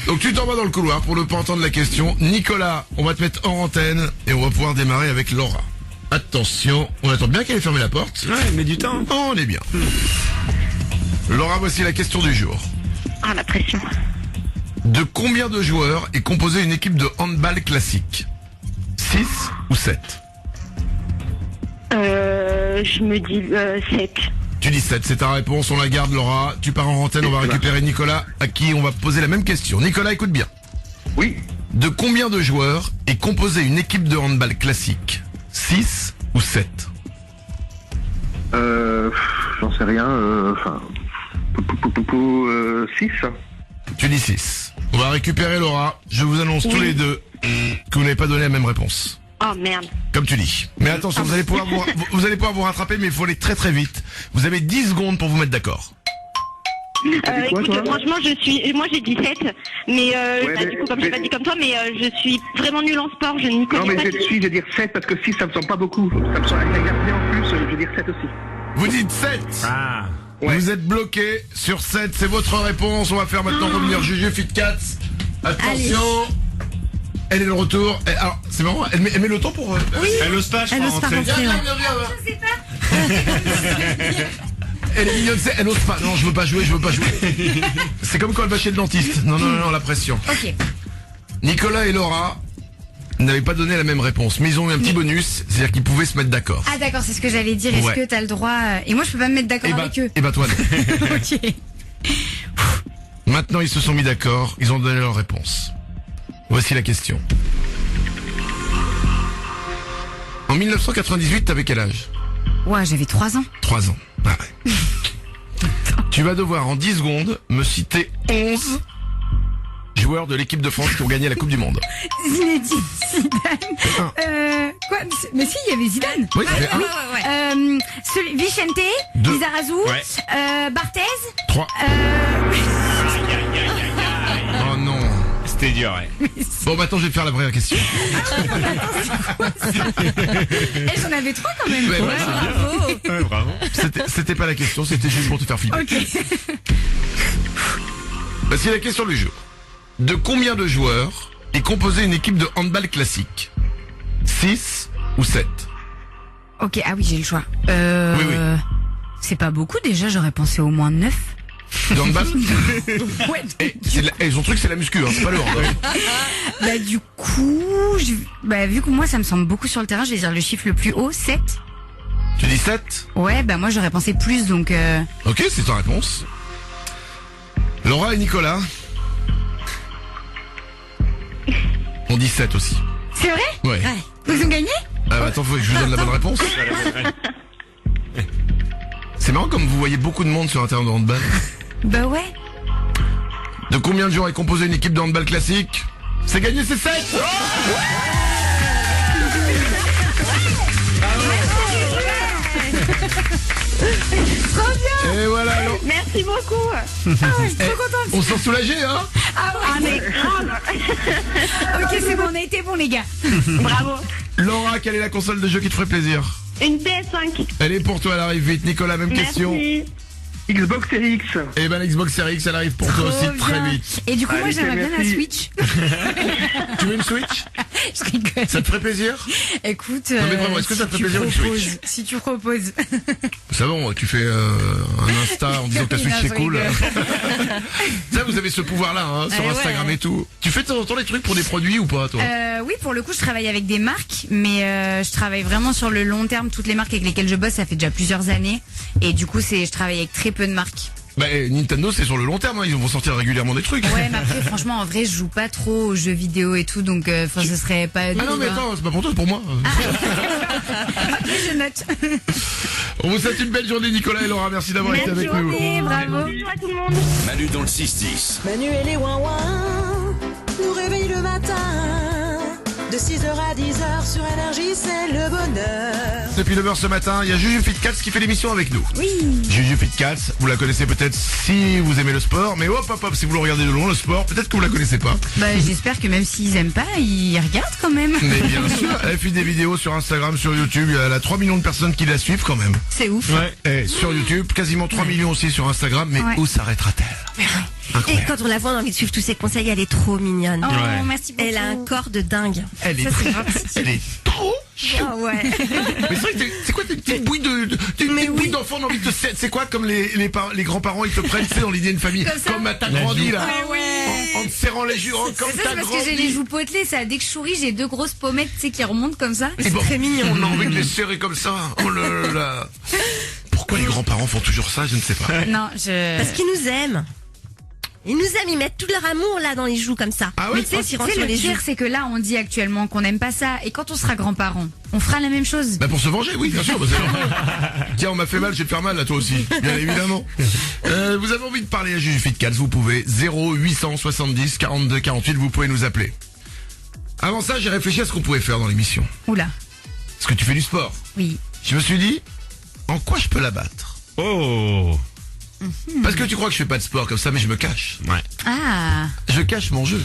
Donc tu t'en vas dans le couloir pour ne pas entendre la question. Nicolas, on va te mettre hors antenne et on va pouvoir démarrer avec Laura. Attention, on attend bien qu'elle ait fermé la porte. Ouais, mais du temps. Oh, on est bien. Laura, voici la question du jour. Ah la pression. De combien de joueurs est composée une équipe de handball classique? 6 ou 7? Je me dis 7. Tu dis 7, c'est ta réponse, on la garde Laura. Tu pars en antenne, on va récupérer Nicolas à qui on va poser la même question. Nicolas, écoute bien. Oui. De combien de joueurs est composée une équipe de handball classique? 6 ou 7? J'en sais rien. Enfin, 6. Tu dis 6. On va récupérer Laura. Je vous annonce tous les deux que vous n'avez pas donné la même réponse. Oh merde. Comme tu dis. Mais attention, vous allez pouvoir vous rattraper, mais il faut aller très très vite. Vous avez 10 secondes pour vous mettre d'accord. Écoute, franchement, moi j'ai 17, mais du coup, comme j'ai pas dit comme toi, mais je suis vraiment nulle en sport, je n'y connais Non, mais pas. je vais dire 7 parce que 6, ça me semble pas beaucoup. Ça me semble exagéré en plus, je vais dire 7 aussi. Vous dites 7. Ah. Ouais. Vous êtes bloqué sur 7, c'est votre réponse. On va faire maintenant revenir Juju Fit Cats. Attention. Elle est de retour. Alors, c'est marrant, elle met le temps pour... Elle ose pas, je Elle crois, ose pas rentrer. rentrer. Viens. Je sais pas. Elle est mignonne, elle ose pas. Non, je veux pas jouer. C'est comme quand elle va chez le dentiste. Non, la pression. Ok. Nicolas et Laura n'avaient pas donné la même réponse, mais ils ont eu un petit bonus, c'est-à-dire qu'ils pouvaient se mettre d'accord. Ah d'accord, c'est ce que j'allais dire. Est-ce Ouais. que t'as le droit Et moi, je peux pas me mettre d'accord avec eux. Et bah toi, non. Ok. Maintenant, ils se sont mis d'accord, ils ont donné leur réponse. Voici la question. En 1998, t'avais quel âge? Ouais, j'avais 3 ans. 3 ans. Ah ouais. Tu vas devoir en 10 secondes me citer 11 joueurs de l'équipe de France qui ont gagné la Coupe du Monde. Zinedine Zidane. Quoi Mais si, il y avait Zidane. Oui, ça fait un. Vicente, Deux. Lizarazu, Ouais. Barthez. 3. Oh non. C'était dur, ouais. Bon, maintenant, je vais te faire la vraie question. Et j'en avais 3 quand même. Ouais, c'est bien. Ouais, bravo. C'était pas la question, c'était juste pour te faire flipper. Ok. Bah, c'est la question du jour. De combien de joueurs est composée une équipe de handball classique? 6 ou 7? Ok, ah oui, j'ai le choix. Oui. C'est pas beaucoup déjà, j'aurais pensé au moins 9. De handball? Ouais. Son truc, c'est la muscu, hein, c'est pas le handball. Bah du coup, vu que moi ça me semble beaucoup sur le terrain, je vais dire le chiffre le plus haut, 7. Tu dis 7? Ouais, bah moi j'aurais pensé plus, donc... Ok, c'est ta réponse. Laura et Nicolas on dit 7 aussi. C'est vrai? Ouais. Ils ont gagné? Ah bah attends, faut que je vous donne la bonne réponse. C'est marrant comme vous voyez beaucoup de monde sur un terrain de handball. Bah ouais. De combien de joueurs est composée une équipe de handball classique? C'est gagné, c'est 7. Trop bien. Et voilà, alors. Merci beaucoup. Ah ouais, je suis trop contente. On s'en soulageait, hein? Ah ouais, grave. Ok, c'est bon, on a été bons les gars. Bravo. Laura, quelle est la console de jeu qui te ferait plaisir? Une PS5. Elle est pour toi, elle arrive vite. Nicolas, même question. Merci. Xbox Series X. Et ben l'Xbox Series X, elle arrive pour toi Trop aussi très bien. vite. Et du coup, moi Allez, j'aimerais bien la merci. Switch. Tu veux une Switch? Je rigole. Ça te ferait plaisir? Écoute, Non, mais vraiment, est-ce que ça te fait plaisir, une Switch? Si tu proposes. Ça va, tu fais un Insta en disant que ta Switch Non, c'est je cool. rigole. Ça, vous avez ce pouvoir-là, hein, sur Ouais. Instagram et tout. Tu fais de temps en temps des trucs pour des produits ou pas, toi? Oui, pour le coup, je travaille avec des marques, mais je travaille vraiment sur le long terme. Toutes les marques avec lesquelles je bosse, ça fait déjà plusieurs années. Et du coup, je travaille avec très peu de marques. Bah, Nintendo, c'est sur le long terme, hein, ils vont sortir régulièrement des trucs. Ouais, mais après, franchement, en vrai, je joue pas trop aux jeux vidéo et tout, donc ce serait pas... Ah non, mais attends, c'est pas pour toi, c'est pour moi. Ok, je note. On vous souhaite une belle journée, Nicolas et Laura. Merci d'avoir été avec nous. Et bravo. Bonjour à tout le monde. Manu dans le 6-10. Manu et les ouin-ouin nous réveillent le matin. De 6h à 10h sur Énergie, c'est le bonheur. Depuis 9h ce matin, il y a Juju Fit Cats qui fait l'émission avec nous. Oui. Juju Fit Cats, vous la connaissez peut-être si vous aimez le sport, mais hop, si vous le regardez de loin, le sport, peut-être que vous la connaissez pas. Bah, j'espère que même s'ils aiment pas, ils regardent quand même. Mais bien sûr, elle fait des vidéos sur Instagram, sur YouTube, elle a 3 millions de personnes qui la suivent quand même. C'est ouf. Ouais. Et sur YouTube, quasiment 3 millions aussi sur Instagram, mais Ouais. où s'arrêtera-t-elle? Et Incroyable. quand on la voit, on a envie de suivre tous ses conseils, elle est trop mignonne. Oh, Ouais. merci beaucoup. Elle a un corps de dingue. Elle est Ça, c'est gentil. elle est trop Ah ouais. Mais c'est vrai que c'est quoi tes petites bouilles bouilles d'enfants, on a envie de te c'est quoi comme les grands-parents ils te prennent, tu sais, dans l'idée d'une famille, Comme ça. comme t'as grandi là, Ouais. en te serrant les joues, comme C'est ça, t'as c'est parce que j'ai les grandi. joues potelées, ça. Dès que je souris, j'ai 2 grosses pommettes, tu sais, qui remontent comme ça. Et bon, très mignon. On a envie de les serrer comme ça. Oh là là. Pourquoi les grands-parents font toujours ça, je ne sais pas. Non, Parce qu'ils nous aiment. Ils nous aiment, ils mettent tout leur amour là dans les joues comme ça. Ah ouais. mais tu sais, En tirant sur le les joues. pire, c'est que là, on dit actuellement qu'on n'aime pas ça. Et quand on sera grands-parents, on fera la même chose. Bah pour se venger, oui, bien sûr. Bah, c'est normal. Tiens, on m'a fait mal, je vais te faire mal à toi aussi, bien évidemment. Vous avez envie de parler à Juju Fit Cats, vous pouvez 0870 42 48, vous pouvez nous appeler. Avant ça, j'ai réfléchi à ce qu'on pouvait faire dans l'émission. Oula. Parce que tu fais du sport. Oui. Je me suis dit, en quoi je peux la battre? Oh. Parce que tu crois que je fais pas de sport comme ça, mais je me cache. Ouais. Ah. Je cache mon jeu.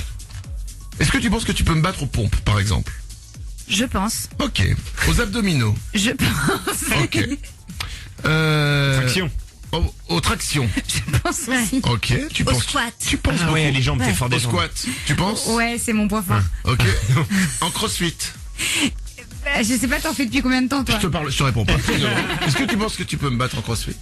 Est-ce que tu penses que tu peux me battre aux pompes, par exemple? Je pense. Ok. Aux abdominaux. Je pense. Ok. Traction. Aux tractions. Je pense aussi. Ok. Tu Au penses? squat. Tu penses Ah ouais, beaucoup. les jambes, t'es fort Au des jambes. squat. Tu penses? Ouais, c'est mon point fort. Ok. En crossfit. Je sais pas, t'en fais depuis combien de temps, toi? Je te réponds pas. Est-ce que tu penses que tu peux me battre en crossfit?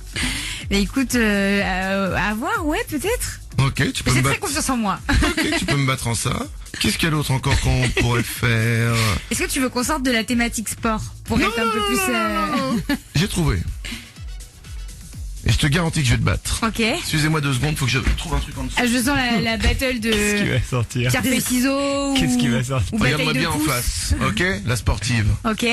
Mais écoute, à voir, ouais, peut-être. Ok, tu peux J'ai me très battre. confiance en moi. Ok, tu peux me battre en ça. Qu'est-ce qu'il y a d'autre encore qu'on pourrait faire? Est-ce que tu veux qu'on sorte de la thématique sport pour être un peu plus... J'ai trouvé. Et je te garantis que je vais te battre. Ok. Excusez-moi 2 secondes, faut que je trouve un truc en dessous. Ah, je sens la battle Qu'est-ce qui de va sortir? pierre feuille ciseaux. Qu'est-ce qui va sortir? Ou bataille Regarde-moi de bien en pouces. face, ok? La sportive. Ok.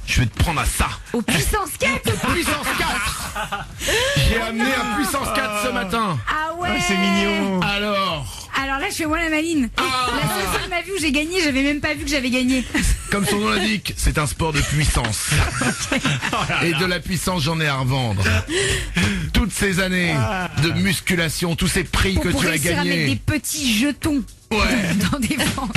Je vais te prendre à ça. Au puissance 4. Puissance 4. J'ai amené un puissance 4 ce matin. Ah ouais. Ah, c'est mignon. Alors là, je fais moi la maline. La seule fois de ma vie où j'ai gagné, j'avais même pas vu que j'avais gagné. Comme son nom l'indique, c'est un sport de puissance. Et de la puissance, j'en ai à revendre. Toutes ces années de musculation, tous ces prix que Pour tu as réussir à mettre des gagnés. petits jetons dans des ventes.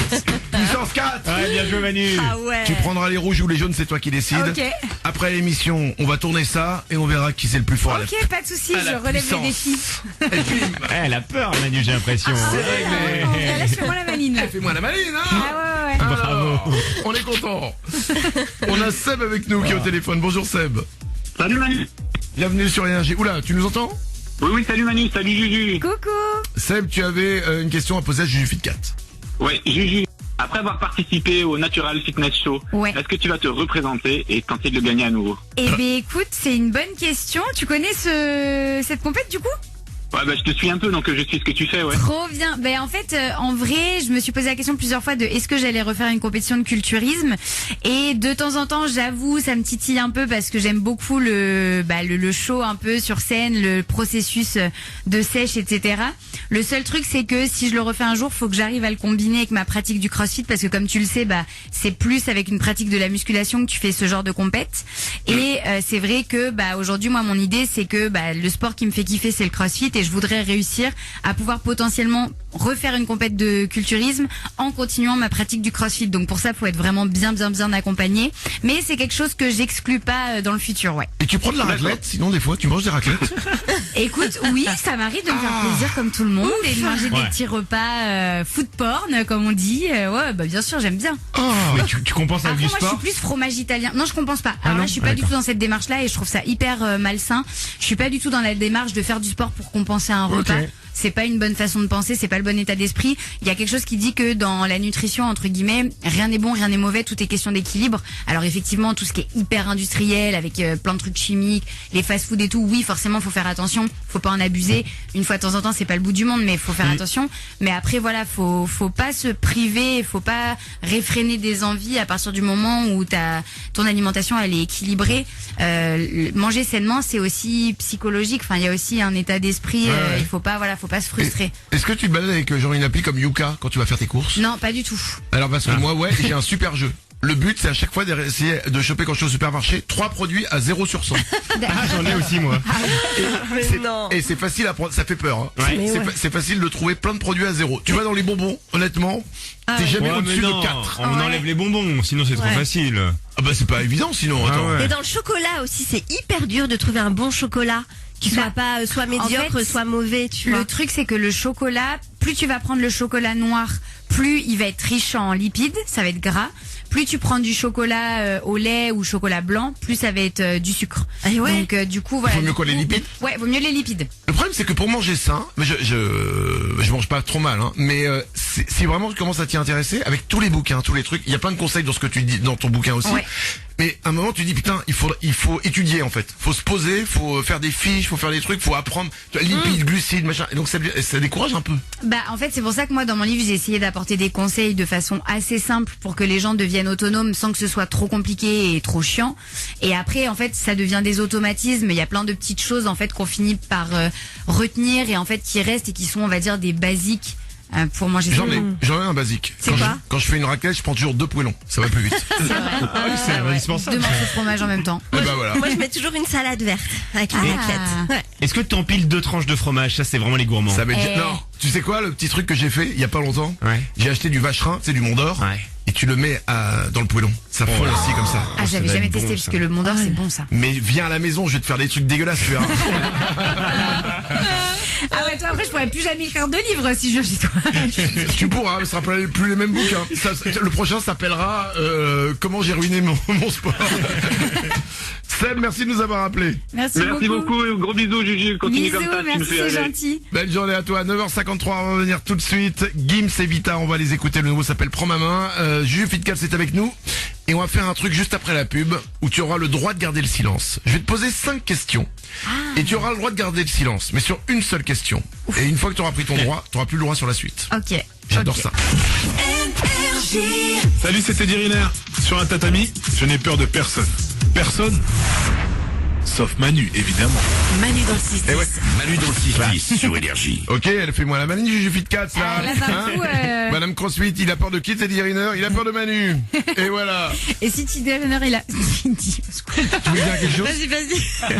Puissance 4. Ouais, bien joué Manu. Ah ouais. Tu prendras les rouges ou les jaunes, c'est toi qui décides. Ok. Après l'émission, on va tourner ça et on verra qui c'est le plus fort à la Ok, pas de soucis, à la je relève puissance. les défis. Et puis, Ouais, elle a peur Manu, j'ai l'impression. c'est réglé. Là, je fais moi la maline. Là. Fais-moi la maline, hein. Ah ouais. Alors, on est content. On a Seb avec nous qui est au téléphone. Bonjour Seb. Salut Manu. Bienvenue sur Énergie. Oula, tu nous entends? Oui, salut Manu, salut Juju. Coucou. Seb, tu avais une question à poser à Juju Fit4. Ouais, Juju. Après avoir participé au Natural Fitness Show, Ouais. est-ce que tu vas te représenter et tenter de le gagner à nouveau? Eh ben écoute, c'est une bonne question. Tu connais cette compète du coup? Ouais, bah je te suis un peu, donc je suis ce que tu fais, ouais. Trop bien. Ben en fait, en vrai, je me suis posé la question plusieurs fois de est-ce que j'allais refaire une compétition de culturisme. Et de temps en temps, j'avoue, ça me titille un peu parce que j'aime beaucoup le show un peu sur scène, le processus de sèche, etc. Le seul truc, c'est que si je le refais un jour, faut que j'arrive à le combiner avec ma pratique du CrossFit parce que comme tu le sais, c'est plus avec une pratique de la musculation que tu fais ce genre de compète. Et c'est vrai que aujourd'hui, moi, mon idée, c'est que le sport qui me fait kiffer, c'est le CrossFit et je voudrais réussir à pouvoir potentiellement refaire une compète de culturisme en continuant ma pratique du CrossFit. Donc pour ça, faut être vraiment bien accompagné. Mais c'est quelque chose que j'exclus pas dans le futur, ouais. Et tu prends de la raclette? Sinon, des fois, tu manges des raclettes? Écoute, oui, ça m'arrive de me faire plaisir comme tout le monde et de manger des Ouais. petits repas food porn, comme on dit. Ouais, bien sûr, j'aime bien. Mais tu compenses avec Après, du moi, je suis sport? plus fromage italien. Non, je compense pas. Alors non là, je suis Ah, pas du d'accord. tout dans cette démarche-là et je trouve ça hyper malsain. Je suis pas du tout dans la démarche de faire du sport pour compenser un repas. C'est pas une bonne façon de penser, c'est pas le bon état d'esprit. Il y a quelque chose qui dit que dans la nutrition, entre guillemets, rien n'est bon, rien n'est mauvais, tout est question d'équilibre. Alors effectivement, tout ce qui est hyper industriel, avec plein de trucs chimiques, les fast-food et tout, oui, forcément, faut faire attention, faut pas en abuser. Une fois de temps en temps, c'est pas le bout du monde, mais faut faire attention. Mais après, voilà, faut pas se priver, faut pas réfréner des envies à partir du moment où ton alimentation, elle est équilibrée. Manger sainement, c'est aussi psychologique. Enfin, il y a aussi un état d'esprit. Ouais. Il faut pas se frustrer. Est-ce que tu te balades avec genre une appli comme Yuka quand tu vas faire tes courses? Non, pas du tout. Alors parce que moi, ouais, j'ai un super jeu. Le but, c'est à chaque fois d'essayer de choper quand je suis au supermarché 3 produits à 0 sur 100. Ah, j'en ai aussi moi. Et c'est facile à prendre, ça fait peur. Hein. Ouais. Mais ouais. C'est facile de trouver plein de produits à 0. Tu vas dans les bonbons, honnêtement, t'es jamais Ouais, au-dessus mais de non, 4. on enlève les bonbons, sinon c'est trop Ouais. facile. Ah bah c'est pas évident sinon, attends. ouais. Et dans le chocolat aussi, c'est hyper dur de trouver un bon chocolat qui soit pas soit médiocre, fait, soit mauvais, tu vois. Le truc, c'est que le chocolat, plus tu vas prendre le chocolat noir, plus il va être riche en lipides, ça va être gras. Plus tu prends du chocolat au lait ou chocolat blanc, plus ça va être du sucre. Ah ouais. Donc du coup, voilà. Vaut mieux du quoi, les coup, lipides? Ouais, vaut mieux les lipides. Le problème c'est que pour manger sain, mais je mange pas trop mal, hein, mais si vraiment tu commences à t'y intéresser, avec tous les bouquins, tous les trucs, il y a plein de conseils dans ce que tu dis dans ton bouquin aussi. Ouais. Mais à un moment tu dis putain, il faut étudier en fait, faut se poser, faut faire des fiches, faut faire des trucs, faut apprendre tu vois, lipides, glucides, machin. Et donc ça décourage un peu. En fait, c'est pour ça que moi, dans mon livre, j'ai essayé d'apporter des conseils de façon assez simple pour que les gens deviennent autonomes sans que ce soit trop compliqué et trop chiant. Et après, en fait, ça devient des automatismes. Il y a plein de petites choses, en fait, qu'on finit par retenir et en fait, qui restent et qui sont, on va dire, des basiques. pour manger J'en ai, son- j'en ai un basique. C'est Quand quoi quand je fais une raclette, je prends toujours 2 poêlons. Ça va plus vite. C'est indispensable. 2 morceaux de fromage en même temps. Et ben voilà. Moi, je mets toujours une salade verte avec la raclette. Ouais. Est-ce que tu empiles 2 tranches de fromage? Ça, c'est vraiment les gourmands. Ça va être... Eh. Non, tu sais quoi, le petit truc que j'ai fait il y a pas longtemps? Ouais. J'ai acheté du vacherin, c'est du Mont d'Or. Ouais. Et tu le mets dans le poêlon. Ça fond aussi comme ça. Ah, j'avais va jamais être bon, testé ça. parce que le Mont d'Or c'est bon ça. Mais viens à la maison, je vais te faire des trucs dégueulasses, tu verras. Ah ouais, toi après je pourrais plus jamais écrire de livre si je chez toi. Tu pourras, mais ce sera plus les mêmes bouquins. Le prochain s'appellera Comment j'ai ruiné mon sport. Seb, merci de nous avoir appelés. Merci beaucoup. Gros bisous, Juju. Continue Bisous, comme ça. tu nous merci, fais c'est rêver. gentil. Belle journée à toi. 9h53, on va revenir tout de suite. Gims et Vita, on va les écouter. Le nouveau s'appelle Prends ma main. Juju Fitcal, c'est avec nous. Et on va faire un truc juste après la pub où tu auras le droit de garder le silence. Je vais te poser 5 questions. Et tu auras le droit de garder le silence, mais sur une seule question. Et une fois que tu auras pris ton droit, tu n'auras plus le droit sur la suite. Ok. J'adore Ok. ça. Salut, c'est Teddy Riner. Sur un tatami, je n'ai peur de personne. Personne sauf Manu, évidemment. Manu dans le 6-10. Eh ouais. Manu dans le 6-10 sur Énergie. Ok, elle fait moi la Manu, Juju Fitcat, là. là, d'un coup, Madame Crossfit, il a peur de qui, Teddy Riner? Il a peur de Manu. Et voilà. Et si Teddy Riner il a... Tu veux dire quelque chose? Vas-y.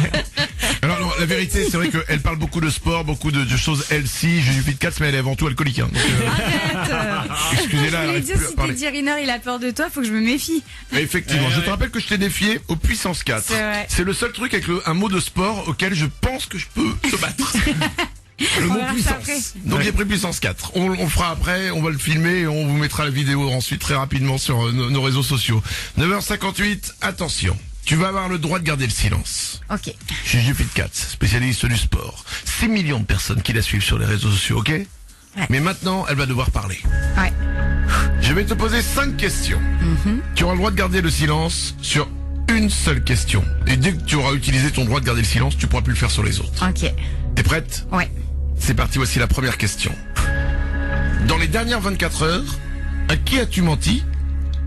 Alors non, la vérité, c'est vrai qu'elle parle beaucoup de sport, beaucoup de choses healthy, Juju Fitcat, mais elle est avant tout alcoolique. Hein. Donc, excusez-la, elle Je voulais arrive dire plus à si parler. Teddy Riner il a peur de toi, faut que je me méfie. Effectivement, je te rappelle que je t'ai défié au puissance 4. C'est vrai. C'est le seul truc avec un mot de sport auquel je pense que je peux te battre. Le On mot verra ça après. puissance. Donc j'ai pris puissance 4. On le fera après, on va le filmer et on vous mettra la vidéo ensuite très rapidement sur nos réseaux sociaux. 9h58, attention. Tu vas avoir le droit de garder le silence. Ok. Juju Fitcat, spécialiste du sport. 6 millions de personnes qui la suivent sur les réseaux sociaux, ok? Mais maintenant, elle va devoir parler. Ouais. Je vais te poser 5 questions. Tu auras le droit de garder le silence sur une seule question. Et dès que tu auras utilisé ton droit de garder le silence, tu pourras plus le faire sur les autres. Ok. T'es prête? Ouais. C'est parti, voici la première question. Dans les dernières 24 heures, à qui as-tu menti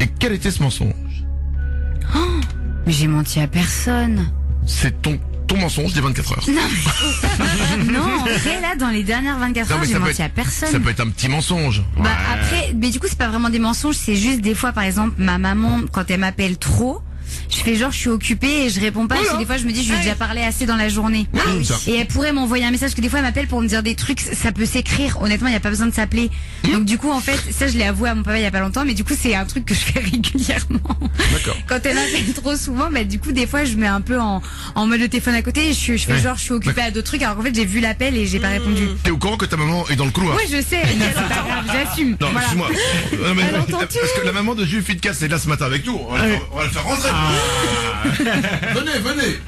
et quel était ce mensonge? Mais j'ai menti à personne. C'est ton mensonge des 24 heures. Non, en vrai là dans les dernières 24 Non, heures mais j'ai ça peut menti être- à personne. Ça peut être un petit mensonge. Bah après, mais du coup c'est pas vraiment des mensonges, c'est juste des fois par exemple ma maman quand elle m'appelle trop, je fais genre je suis occupée et je réponds pas parce que des fois je me dis je lui ai déjà parlé assez dans la journée. ça. Et elle pourrait m'envoyer un message parce que des fois elle m'appelle pour me dire des trucs, ça peut s'écrire. Honnêtement, il y a pas besoin de s'appeler. Donc du coup en fait, ça je l'ai avoué à mon papa il y a pas longtemps, mais du coup c'est un truc que je fais régulièrement. D'accord. Quand elle m'appelle trop souvent, bah du coup des fois je mets un peu en mode de téléphone à côté et je fais genre je suis occupée à d'autres trucs alors qu'en fait j'ai vu l'appel et j'ai pas répondu. T'es au courant que ta maman est dans le couloir? Oui, je sais, mais c'est pas grave, j'assume. Non, Voilà. excuse-moi. Non, mais- Elle entend parce tout. que la maman de Jules Fitcas est là ce matin avec nous. On va le faire rentrer. Venez.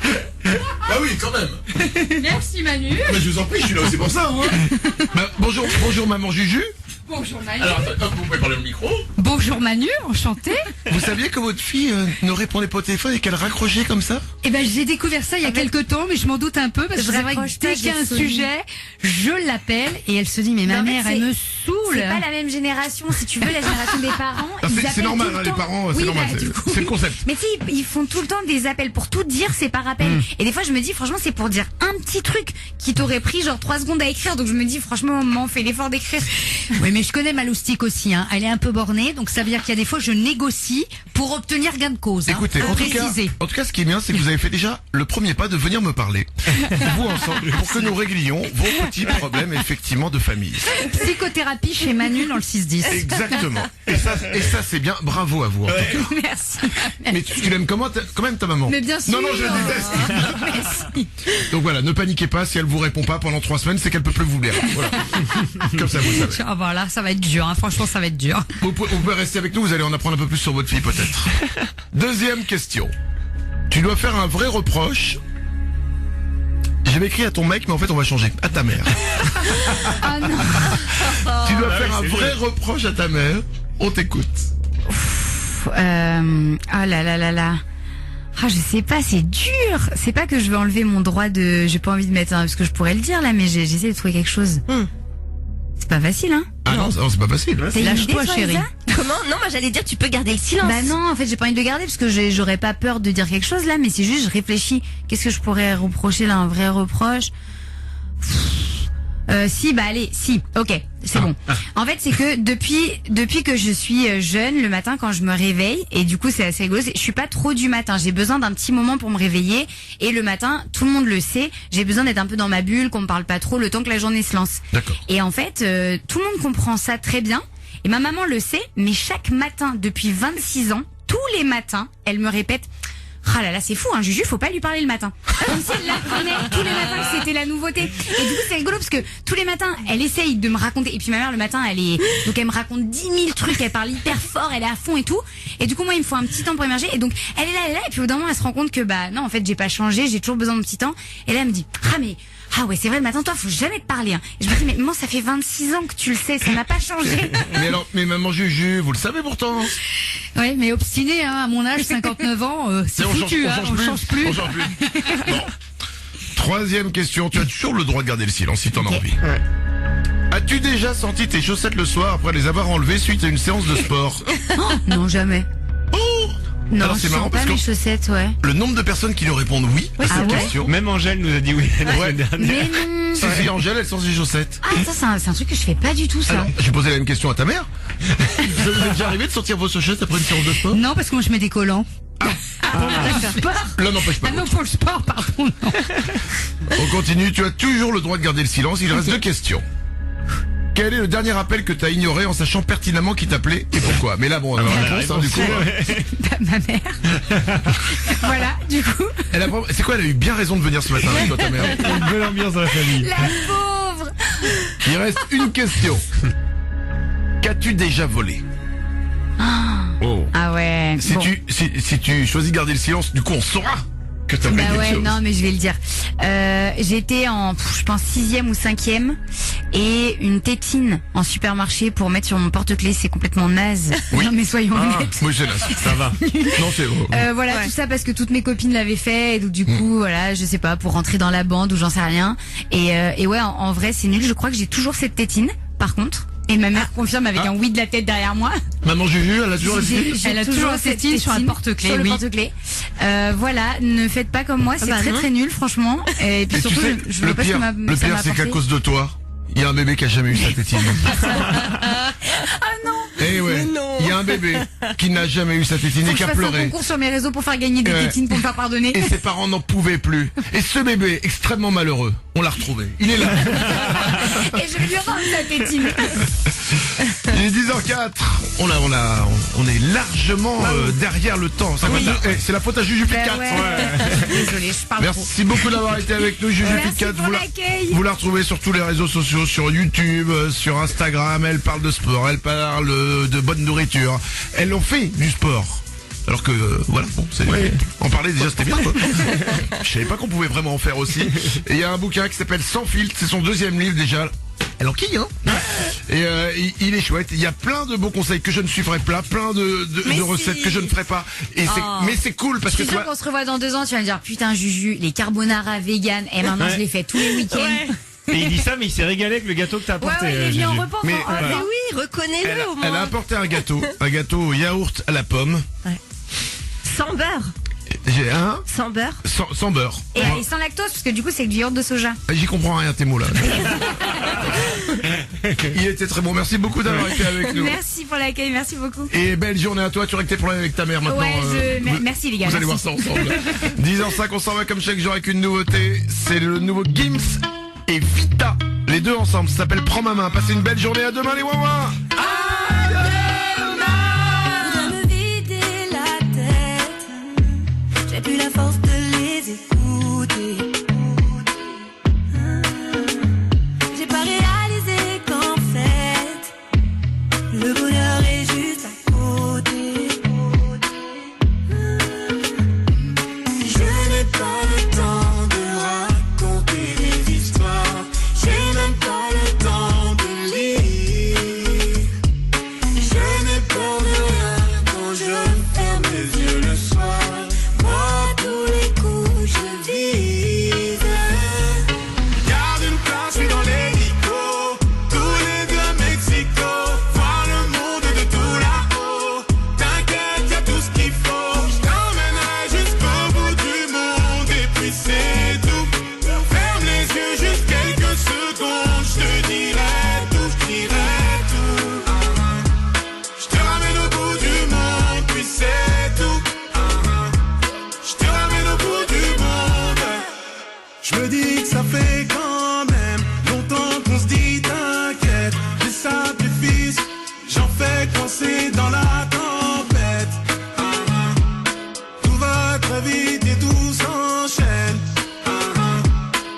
Bah oui, quand même. Merci Manu. Mais je vous en prie, je suis là aussi pour ça. Hein. Bah, bonjour maman Juju. Bonjour Manu. Alors, attends, vous pouvez parler au micro. Bonjour Manu, enchanté. Vous saviez que votre fille ne répondait pas au téléphone et qu'elle raccrochait comme ça? Eh ben, j'ai découvert ça il y a quelques temps, mais je m'en doute un peu parce que Je c'est vrai que raccroche dès pas, qu'il y a je un sonne. sujet, je l'appelle et elle se dit mais ma Mais en mère fait, elle me C'est saoule. pas la même génération, si tu veux, la génération des parents. Ah, ils c'est appellent normal, tout le hein, les temps. parents, c'est Oui, normal. bah, du coup. C'est le concept. Mais tu sais, ils font tout le temps des appels pour tout dire, c'est par appel. Et des fois, je me dis, franchement, c'est pour dire un petit truc qui t'aurait pris genre 3 secondes à écrire. Donc je me dis, franchement, maman, fais l'effort d'écrire. Oui, mais je connais ma loustique aussi. Hein. Elle est un peu bornée, donc ça veut dire qu'il y a des fois je négocie pour obtenir gain de cause. Hein. Écoutez, Faut en préciser. tout cas, ce qui est bien, c'est que vous avez fait déjà le premier pas de venir me parler. Vous ensemble, pour que nous réglions vos petits problèmes, effectivement, de famille. Psychothérapie chez Manu dans le 6-10. Exactement. Et ça c'est bien. Bravo à vous, en tout cas. Merci. Mais tu l'aimes quand même ta maman? Mais bien sûr. Non, je la déteste. Merci. Donc voilà, ne paniquez pas, si elle vous répond pas pendant 3 semaines, c'est qu'elle peut plus vous lire. Voilà. Comme ça, vous savez. Ah bah là, ça va être dur. Hein. Franchement, ça va être dur. Vous pouvez rester avec nous, vous allez en apprendre un peu plus sur votre fille, peut-être. Deuxième question. Tu dois faire un vrai reproche. J'avais écrit à ton mec, mais en fait, on va changer. À ta mère. Oh non. Tu dois faire un vrai reproche à ta mère. On t'écoute. Oh là là là là. Ah, je sais pas, c'est dur. C'est pas que je veux enlever mon droit de... J'ai pas envie de mettre parce que je pourrais le dire là, mais j'essaie de trouver quelque chose. C'est pas facile, hein. Ah non, c'est pas facile. T'as une idée, Lâche-toi, toi, chérie. Elsa Comment? Non, moi j'allais dire tu peux garder le silence. Bah non, en fait, j'ai pas envie de le garder parce que j'aurais pas peur de dire quelque chose là, mais c'est juste, je réfléchis. Qu'est-ce que je pourrais reprocher là, un vrai reproche? Si, bah allez, si, ok, c'est bon. En fait, c'est que depuis que je suis jeune, le matin quand je me réveille, et du coup c'est assez rigolo, je suis pas trop du matin, j'ai besoin d'un petit moment pour me réveiller, et le matin, tout le monde le sait, j'ai besoin d'être un peu dans ma bulle, qu'on me parle pas trop, le temps que la journée se lance. D'accord. Et en fait, tout le monde comprend ça très bien, et ma maman le sait, mais chaque matin, depuis 26 ans, tous les matins, elle me répète... Ah là là, c'est fou, hein, Juju, faut pas lui parler le matin. Comme si elle l'apprenait tous les matins que c'était la nouveauté. Et du coup, c'est rigolo parce que tous les matins, elle essaye de me raconter. Et puis ma mère, le matin, donc elle me raconte 10 000 trucs, elle parle hyper fort, elle est à fond et tout. Et du coup, moi, il me faut un petit temps pour émerger. Et donc, elle est là. Et puis au bout d'un moment, elle se rend compte que, bah, non, en fait, j'ai pas changé, j'ai toujours besoin de petit temps. Et là, elle me dit, ah ouais, c'est vrai, le matin, toi, faut jamais te parler, hein. Et je me dis, mais maman, ça fait 26 ans que tu le sais, ça n'a pas changé. mais maman Juju, vous le savez pourtant. Ouais, mais obstiné, hein, à mon âge, 59 ans, c'est foutu, on change plus. On change plus. Bon. Troisième question, tu as toujours le droit de garder le silence si t'en as envie. Ouais. As-tu déjà senti tes chaussettes le soir après les avoir enlevées suite à une séance de sport? Non, jamais. Non, alors c'est je marrant sens parce pas que mes chaussettes, ouais. le nombre de personnes qui nous répondent oui à cette question. Même Angèle nous a dit oui la semaine dernière. Mais non. Si, Angèle, elle sort ses chaussettes. Ah, ça, c'est un truc que je fais pas du tout, ça. Alors, j'ai posé la même question à ta mère. Vous êtes déjà arrivé de sortir vos chaussettes après une séance de sport? Non, parce que moi je mets des collants. L'un n'empêche pas. Ah non, pour le sport, pardon. Non. On continue, tu as toujours le droit de garder le silence, il reste 2 questions. Quel est le dernier appel que t'as ignoré en sachant pertinemment qui t'appelait et pourquoi? Mais là, bon, alors, la réponse, du coup. Ma mère. Voilà, du coup. C'est quoi, elle a eu bien raison de venir ce matin avec toi, ta mère. Une belle ambiance dans la famille. La pauvre. Il reste une question. Qu'as-tu déjà volé? Oh. Ah ouais. Si tu choisis de garder le silence, du coup, on saura que t'as volé Bah quelque ouais, chose. non, mais je vais le dire. J'étais en, je pense, 6e ou 5e, et une tétine en supermarché pour mettre sur mon porte-clés, c'est complètement naze. Oui. Non, mais soyons honnêtes. Oui, c'est là. Ça va. Non, c'est vrai. Voilà, tout ça parce que toutes mes copines l'avaient fait, et donc du coup, voilà, je sais pas, pour rentrer dans la bande ou j'en sais rien. Et ouais, en vrai, c'est nul. Je crois que j'ai toujours cette tétine, par contre. Et ma mère confirme avec un oui de la tête derrière moi. Maman Juju, elle a toujours la tétine? Elle a toujours cette tétine sur un porte-clés. Sur le Oui. porte-clés. Voilà, ne faites pas comme moi, c'est très très nul, franchement. Et puis Et surtout, tu sais, je veux pas ce que ça m'a le pire, c'est qu'à apporté. cause de toi, il y a un bébé qui a jamais eu sa tétine. Ah non. Eh ouais, il y a un bébé qui n'a jamais eu sa tétine Faut et que qui je a fasse un pleuré. concours sur mes réseaux pour faire gagner des tétines pour me faire pardonner. Et ses parents n'en pouvaient plus. Et ce bébé, extrêmement malheureux, on l'a retrouvé. Il est là. Et je lui rends sa tétine. Il est 10h04. On est largement derrière le temps. C'est la faute à Juju Pic 4. Ouais. Désolée, je parle trop. Merci beaucoup d'avoir été avec nous, Juju Pic 4. pour l'accueil. Vous la retrouvez sur tous les réseaux sociaux, sur YouTube, sur Instagram. Elle parle de sport, elle parle de bonne nourriture. Elle en fait du sport. Alors que, voilà, bon, en parler déjà c'était bien, quoi. Je savais pas qu'on pouvait vraiment en faire aussi. Et il y a un bouquin qui s'appelle Sans filtre, c'est son 2e livre déjà. Elle enquille, hein. Et il est chouette. Il y a plein de beaux conseils que je ne suivrai pas, plein de recettes que je ne ferai pas. Et mais c'est cool parce Je que suis sûre qu'on se revoit dans 2 ans, tu vas me dire, putain, Juju, les carbonara vegan, et maintenant je les fais tous les week-ends. Et il dit ça, mais il s'est régalé avec le gâteau que t'as apporté. Ouais, il est venu en Juju. repos. Mais Ah, mais oui, reconnais-le au moins. Elle a apporté un gâteau au yaourt à la pomme. Sans beurre. J'ai un Sans beurre. sans beurre. Et sans lactose, parce que du coup, c'est du yaourt de soja. J'y comprends rien tes mots là. Il était très bon. Merci beaucoup d'avoir été avec nous. Merci pour l'accueil, merci beaucoup. Et belle journée à toi. Tu règles tes problèmes avec ta mère maintenant. Ouais, merci les gars. Vous allez voir merci. ça ensemble. 10h05, on s'en va comme chaque jour avec une nouveauté. C'est le nouveau Gims et Vita. Les deux ensemble. Ça s'appelle Prends ma main. Passez une belle journée. À demain les Wawa. Me vider la tête, j'ai plus la force de les écouter. J'ai pas réalisé qu'en fait, le bonheur est juste à côté. Je n'ai pas le temps de raconter des histoires, j'ai même pas le temps de lire. Je n'ai peur de rien quand je ferme les yeux le soir. Moi, tous les coups, je vis. Je me dis que ça fait quand même longtemps qu'on se dit t'inquiète, des sacrifices, j'en fais coincer dans la tempête. Tout va très vite et tout s'enchaîne.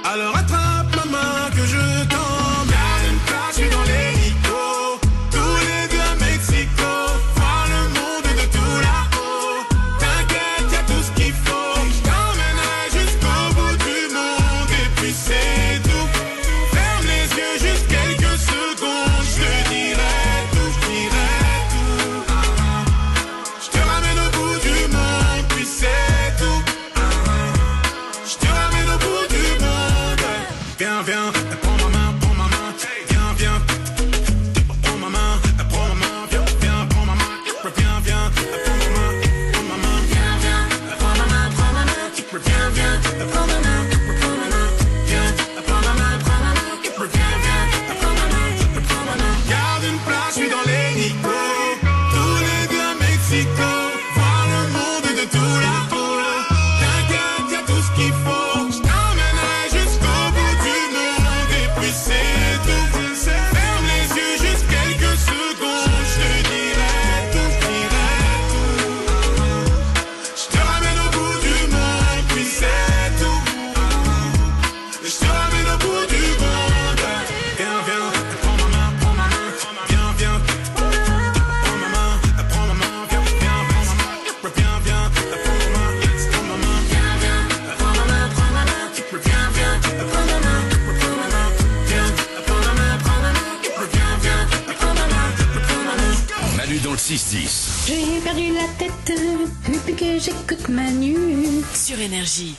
Alors attrape ma main que je t'emmène. Garde une place, je suis dans l'hélico, tous les deux à Mexico, voir le monde de tout là-haut. T'inquiète, y'a tout ce qu'il faut, je t'emmènerai jusqu'au bout du monde. Et puis c'est tout, ferme les yeux juste quelques secondes, je te dirai tout, je dirai tout. Je te ramène au bout du monde, puis c'est tout. Je te ramène au bout du monde. Viens, viens, prends ma main, viens, viens. Prends ma main, viens, viens, prends ma main, viens, viens, prends ma main, viens, viens, prends ma main, viens, viens, prends ma main, viens, prends ma main, viens, viens, prends ma main. Garde une place, je suis dans l'hélico, tous les deux à Mexico, voir le monde de tout là-haut. T'inquiète, y'a tout ce qu'il faut, je t'emmènerai jusqu'au bout du monde. Et puis c'est tout, ferme les yeux juste quelques secondes, je te dirai tout, je dirai tout. Je te ramène au bout du monde, puis c'est tout. Je te ramène au bout du monde. Viens, viens, prends ma main, viens, viens. Prends ma main, viens, viens, prends ma main, viens, viens, prends ma main, viens, viens, prends ma main, viens, viens, prends ma main, viens, prends ma main, viens, viens, prends ma main. Manu dans le 6-10. J'ai perdu la tête depuis que j'écoute Manu. Sur Énergie.